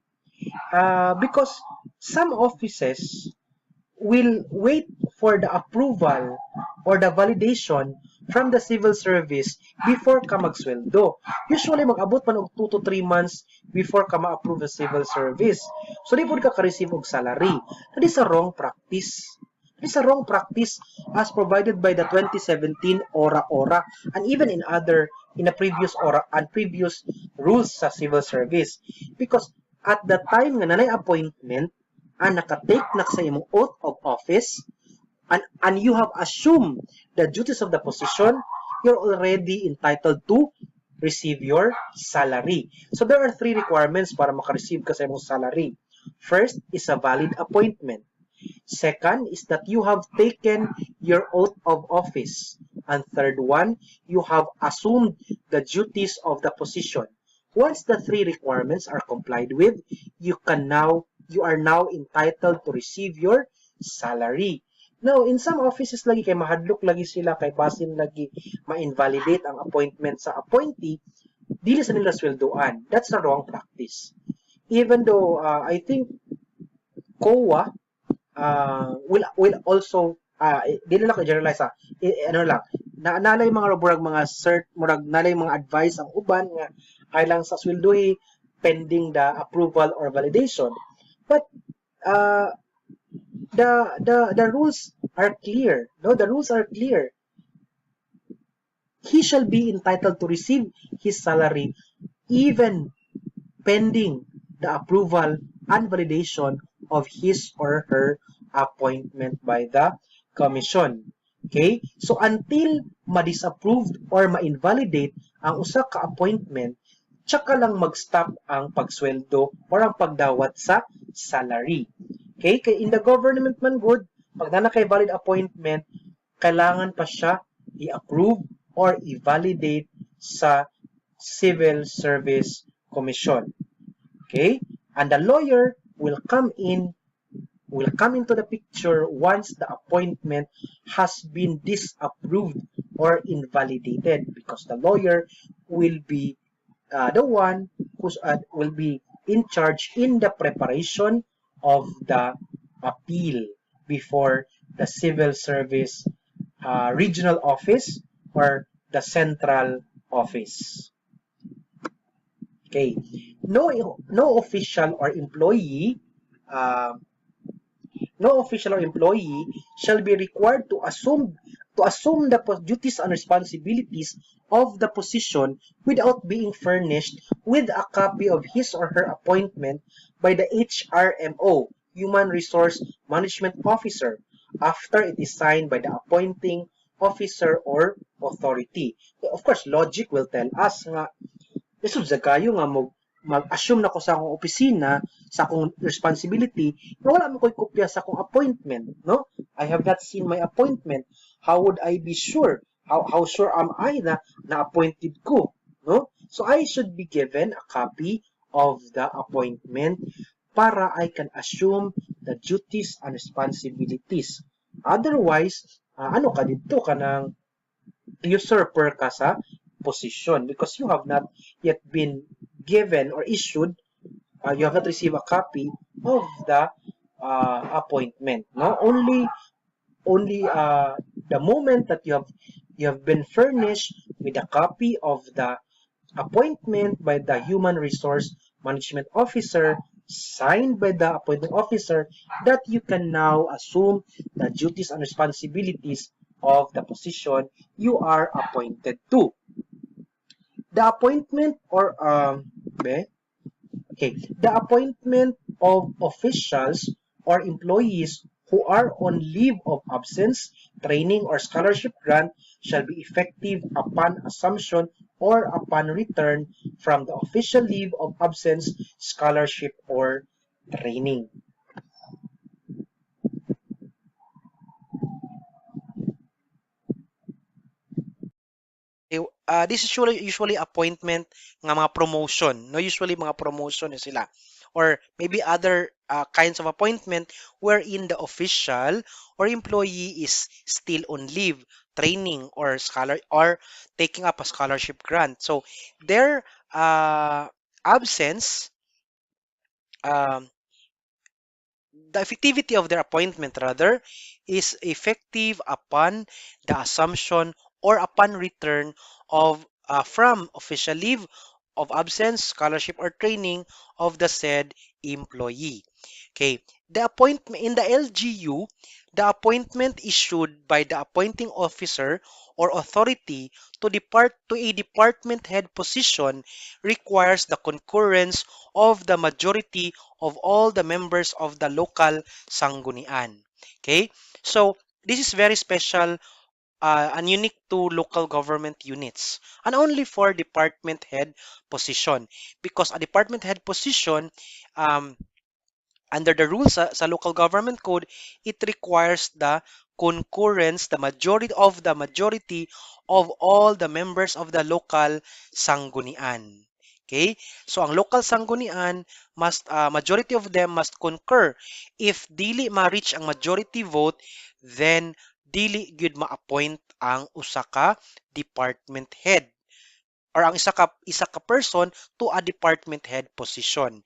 because some offices will wait for the approval or the validation from the civil service before ka magsweldo. Usually, mag-abot man og 2 to 3 months before ka ma-approve the civil service. So, di po ka ka-receive og salary. That is a wrong practice. It is a wrong practice as provided by the 2017 ORA and even in the previous ORA and previous rules sa civil service. Because at the time nga nanay appointment and nakatake na sa imong oath of office and you have assumed the duties of the position, you're already entitled to receive your salary. So there are 3 requirements para maka-receive ka sa imong salary. First is a valid appointment. Second is that you have taken your oath of office. And third one, you have assumed the duties of the position. Once the 3 requirements are complied with, you can now you are now entitled to receive your salary. Now, in some offices lagi kay mahadlok lagi sila kay basin lagi ma-invalidate ang appointment sa appointee, dili sa nila sweldoan. That's a wrong practice. Even though I think COA will also dili lang ko generalize ano lang nalay mga murag mga cert murag nalay mga advice ang uban nga ay lang sa sweldohi pending the approval or validation, but the rules are clear. No, the rules are clear. He shall be entitled to receive his salary even pending the approval and validation of his or her appointment by the commission. Okay? So until ma-disapproved or ma-invalidate ang usa ka appointment, tsaka lang mag-stop ang pagsweldo or ang pagdawat sa salary. Okay? Kaya in the government man good, pag na kay valid appointment, kailangan pa siya i-approve or i-validate sa Civil Service Commission. Okay? And the lawyer will come into the picture once the appointment has been disapproved or invalidated, because the lawyer will be the one who will be in charge in the preparation of the appeal before the Civil Service Regional Office or the Central Office. Okay. No official or employee shall be required to assume the duties and responsibilities of the position without being furnished with a copy of his or her appointment by the HRMO, Human Resource Management Officer, after it is signed by the appointing officer or authority. Of course, logic will tell us nga isod sa kayo nga mag-assume na ko sa akong opisina, sa akong responsibility, na wala mo ko'y kopya sa akong appointment, no? I have not seen my appointment. How would I be sure? How sure am I na na-appointed ko, no? So I should be given a copy of the appointment para I can assume the duties and responsibilities. Otherwise, ano ka dito ka ng usurper ka sa position because you have not yet been given or issued, you have not received a copy of the appointment. No, only the moment that you have been furnished with a copy of the appointment by the Human Resource Management Officer, signed by the appointing officer, that you can now assume the duties and responsibilities of the position you are appointed to. The appointment or the appointment of officials or employees who are on leave of absence, training, or scholarship grant shall be effective upon assumption or upon return from the official leave of absence, scholarship, or training. This is usually appointment nga mga promotion, no? Usually mga promotion sila, or maybe other kinds of appointment wherein the official or employee is still on leave, training, or taking up a scholarship grant. So their absence, um, the effectivity of their appointment rather is effective upon the assumption or upon return of from official leave of absence, scholarship, or training of the said employee. Okay, the appointment in the LGU, the appointment issued by the appointing officer or authority to a department head position requires the concurrence of the majority of all the members of the local sanggunian. Okay, so this is very special and unique to local government units and only for department head position, because a department head position, under the rules sa local government code, it requires the concurrence, the majority of all the members of the local sanggunian. Okay? So ang local sanggunian must majority of them must concur. If dili ma-reach ang majority vote, then dili gyud ma-appoint ang usa ka department head or ang isa ka person to a department head position.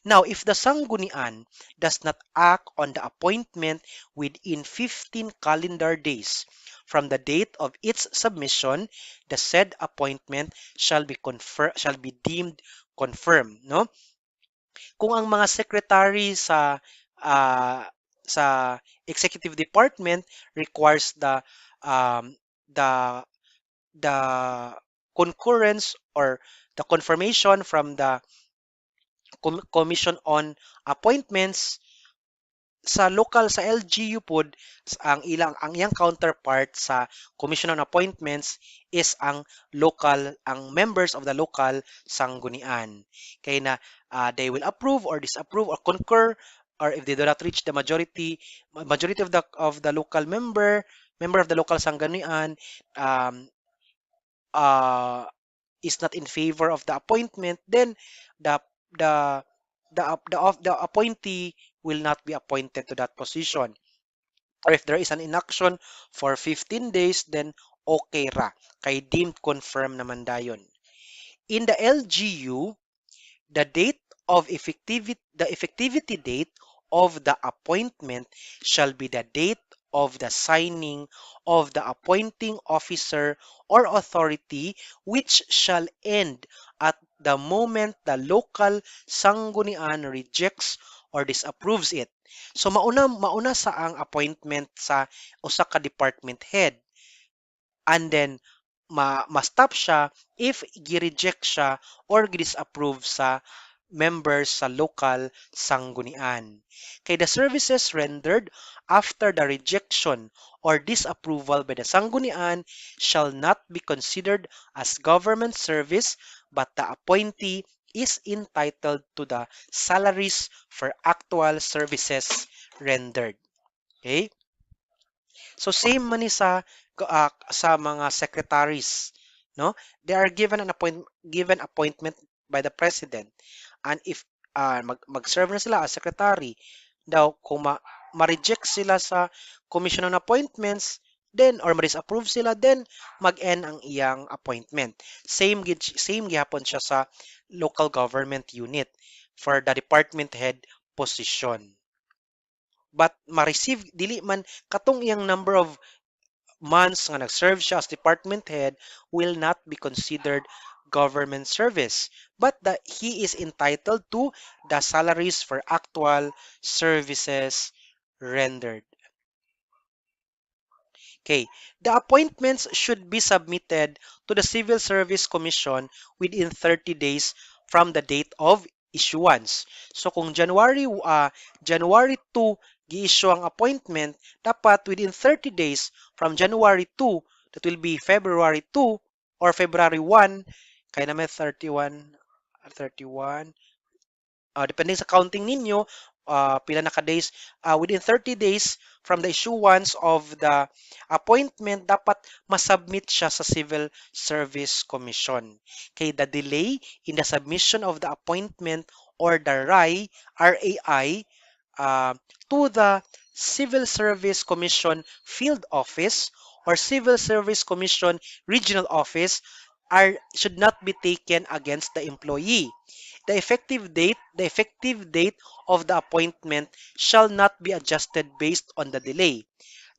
Now, if the sanggunian does not act on the appointment within 15 calendar days from the date of its submission, the said appointment shall be deemed confirmed, no? Kung ang mga secretary ah, sa executive department requires um, the the concurrence or the confirmation from the Commission on Appointments, sa local sa LGU pod ang iyang counterpart sa Commission on Appointments is ang members of the local sanggunian. Kay na they will approve or disapprove or concur, or if they do not reach the majority of the local member of the local sanggunian um, uh, is not in favor of the appointment, then the the the appointee will not be appointed to that position. Or if there is an inaction for 15 days, then okay ra. Kay deemed confirm naman dayon. In the LGU, the effectivity date of the appointment shall be the date of the signing of the appointing officer or authority, which shall end at the moment the local sanggunian rejects or disapproves it. So mauna sa ang appointment sa usa ka department head, and then ma-stop siya if gi-reject siya or gi-disapprove sa members sa local sanggunian. Kay the services rendered after the rejection or disapproval by the sanggunian shall not be considered as government service, but the appointee is entitled to the salaries for actual services rendered. Okay? So same man ni sa mga secretaries, no? They are given appointment by the president. And if mag-serve na sila as secretary, daw kung ma-reject sila sa Commission on Appointments, then or ma-disapprove sila, then mag-end ang iyang appointment. Same gyapon siya sa local government unit for the department head position. But ma-receive dili man katong iyang number of months nga nag-serve siya as department head will not be considered government service, but that he is entitled to the salaries for actual services rendered. Okay, the appointments should be submitted to the Civil Service Commission within 30 days from the date of issuance. So kung January 2 gi-issue ang appointment, dapat within 30 days from January 2, that will be February 2 or February 1, kaya naman 31, depending sa counting ninyo, pila na ka days, within 30 days from the issuance of the appointment, dapat masubmit siya sa Civil Service Commission. Kay the delay in the submission of the appointment or the RAI to the Civil Service Commission Field Office or Civil Service Commission Regional Office should not be taken against the employee. The effective date of the appointment shall not be adjusted based on the delay.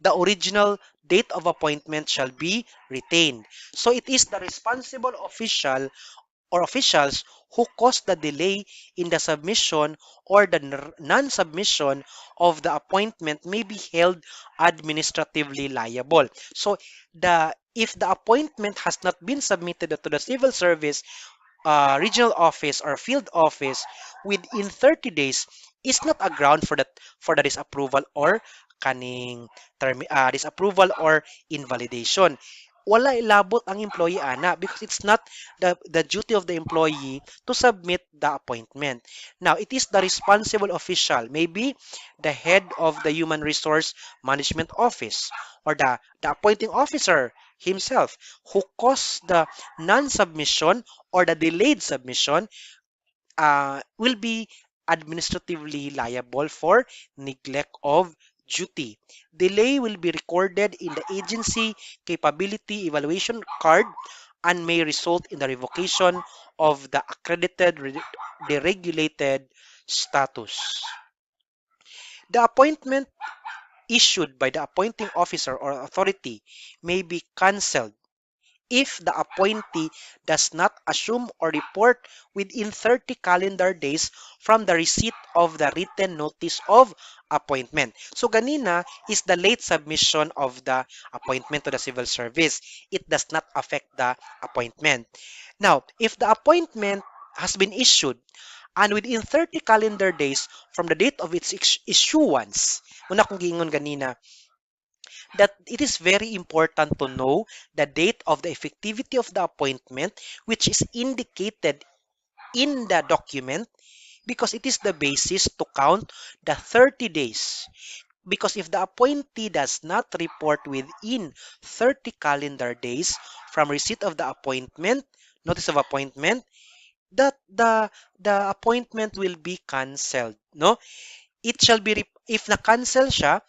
The original date of appointment shall be retained. So it is the responsible official or officials who caused the delay in the submission or the non-submission of the appointment may be held administratively liable. So if the appointment has not been submitted to the civil service regional office or field office within 30 days is not a ground for the disapproval or disapproval or invalidation. Wala ilabot ang employee ana because it's not the duty of the employee to submit the appointment. Now, it is the responsible official, maybe the head of the Human Resource Management Office or the appointing officer himself who caused the non-submission or the delayed submission will be administratively liable for neglect of duty. Delay will be recorded in the agency capability evaluation card and may result in the revocation of the accredited deregulated status. The appointment issued by the appointing officer or authority may be cancelled if the appointee does not assume or report within 30 calendar days from the receipt of the written notice of appointment. So ganina is the late submission of the appointment to the civil service. It does not affect the appointment. Now, if the appointment has been issued and within 30 calendar days from the date of its issuance, una kong giingon ganina, that it is very important to know the date of the effectivity of the appointment, which is indicated in the document, because it is the basis to count the 30 days. Because if the appointee does not report within 30 calendar days from receipt of the appointment, notice of appointment, that the appointment will be cancelled. No, it shall be if na-cancel siya,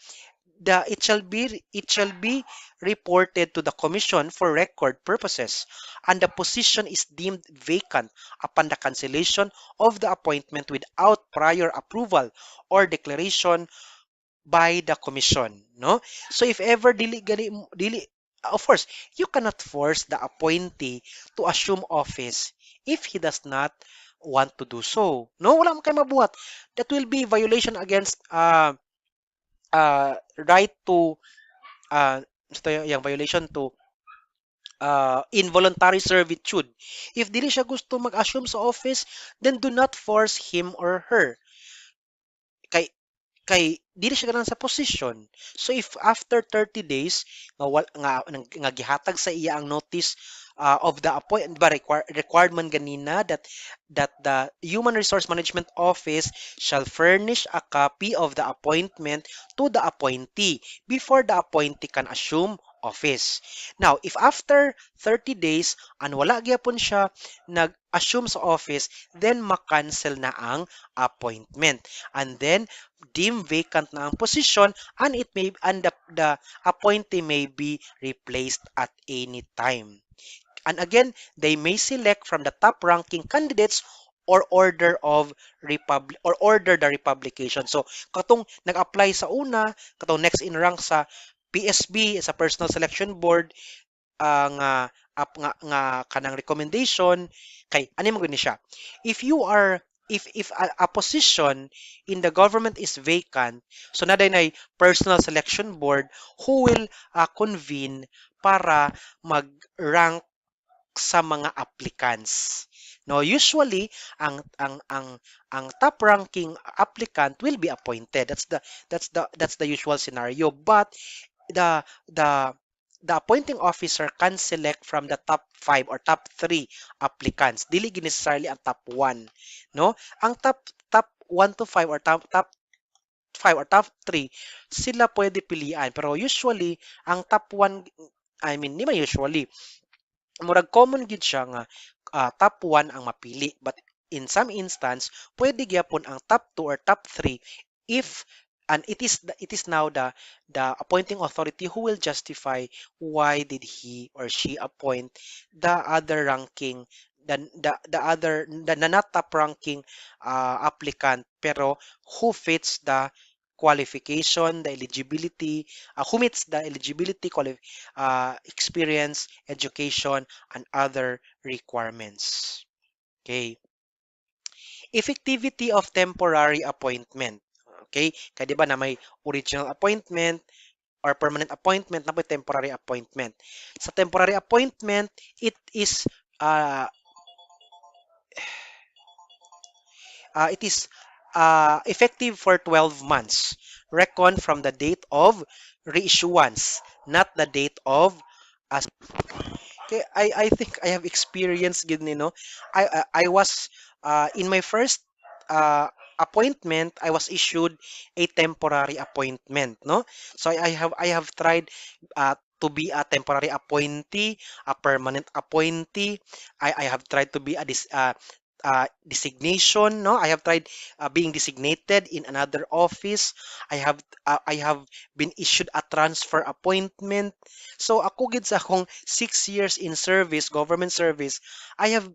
it shall be reported to the commission for record purposes, and the position is deemed vacant upon the cancellation of the appointment without prior approval or declaration by the commission. No, so if ever of course you cannot force the appointee to assume office if he does not want to do so. No, wala mo kayo mabuhat. That will be violation against right to ito yung violation to involuntary servitude. If dili siya gusto mag-assume sa office, then do not force him or her. Kay dili siya ganang sa position. So if after 30 days nga gihatag sa iya ang notice of the appointment, ba required man ganina that the Human Resource Management Office shall furnish a copy of the appointment to the appointee before the appointee can assume office. Now, if after 30 days and wala gyapon siya nag-assume sa office, then ma-cancel na ang appointment. And then deem vacant na ang position, and the appointee may be replaced at any time. And again, they may select from the top ranking candidates or order the republication. So katong nag-apply sa una, katong next in rank sa PSB, sa Personal Selection Board, nga kanang recommendation kay ano mo gani siya. If a position in the government is vacant, so naday nay Personal Selection Board who will convene para mag-rank sa mga applicants. No, usually ang top ranking applicant will be appointed. That's the usual scenario. But the appointing officer can select from the top 5 or top 3 applicants. Dili necessarily ang top 1. No? Ang top 1 to 5 or top 5 or top 3, sila pwede pilian. Pero usually, ang top 1, di man usually, murag common gid siya nga top 1 ang mapili. But in some instance, pwede gyapon ang top 2 or top 3 if and it is now the appointing authority who will justify why did he or she appoint the other ranking the not top ranking applicant, pero who fits the qualification, the eligibility, who meets the eligibility, experience, education, and other requirements. Okay. Effectivity of temporary appointment. Okay? Kaya di ba na may original appointment or permanent appointment, na may temporary appointment. Sa temporary appointment, it is effective for 12 months, reckoned from the date of reissuance, not the date of okay, I think I have experienced gid ni, no. I was in my first appointment, I was issued a temporary appointment, no. So I have tried to be a temporary appointee, a permanent appointee. I have tried to be a designation. No, I have tried being designated in another office. I have been issued a transfer appointment. So ako gid sa akong 6 years in service, government service, I have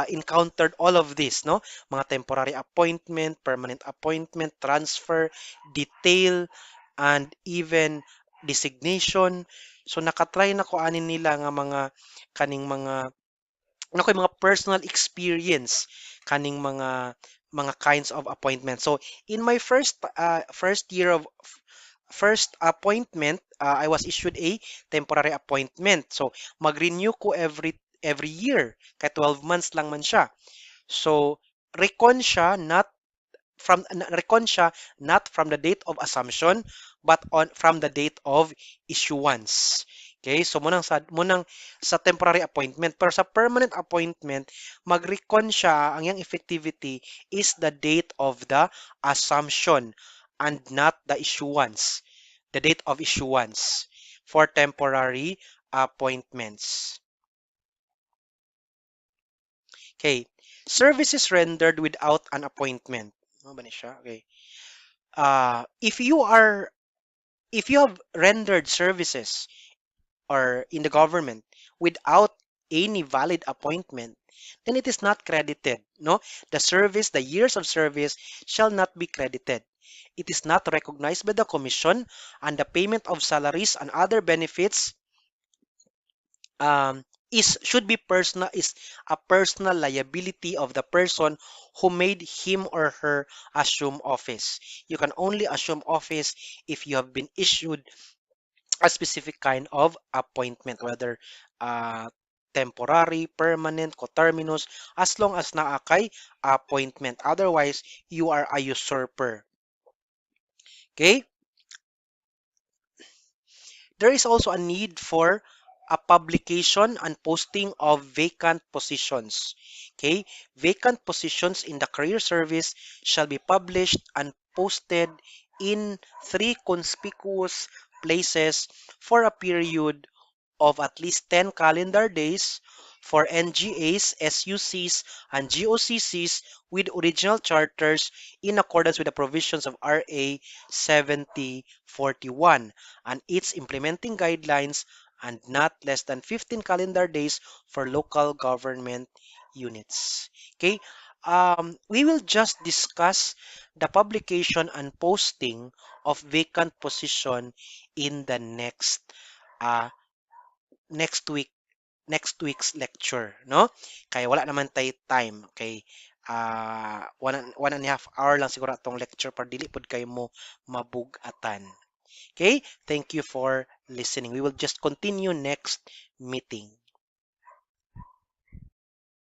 encountered all of this, no? Mga temporary appointment, permanent appointment, transfer, detail, and even designation. So nakatry na ko anin nila nga mga kaning mga mga personal experience kaning mga kinds of appointments. So in my first year of first appointment, I was issued a temporary appointment. So mag-renew ko every year. Kaya 12 months lang man siya. So recon siya not from the date of assumption but on from the date of issuance. Okay, so munang sa temporary appointment, pero sa permanent appointment mag-recon siya, ang yang effectivity is the date of the assumption and not the issuance, the date of issuance for temporary appointments. Okay, services rendered without an appointment. Ano ba ni siya? Okay. If you have rendered services or in the government without any valid appointment, then it is not credited. No, the years of service shall not be credited. It is not recognized by the commission, and the payment of salaries and other benefits is a personal liability of the person who made him or her assume office. You can only assume office if you have been issued a specific kind of appointment, whether temporary, permanent, coterminous, as long as naa kay appointment. Otherwise, you are a usurper. Okay? There is also a need for a publication and posting of vacant positions. Okay? Vacant positions in the career service shall be published and posted in 3 conspicuous places for a period of at least 10 calendar days for NGAs, SUCs, and GOCCs with original charters in accordance with the provisions of RA 7041 and its implementing guidelines, and not less than 15 calendar days for local government units. Okay, we will just discuss the publication and posting of vacant position in the uh, next week's lecture, no? Kaya wala naman tay time. Okay, one and a half hour lang siguro atong lecture para dili pod kayo mo mabugatan. Okay, thank you for listening. We will just continue next meeting.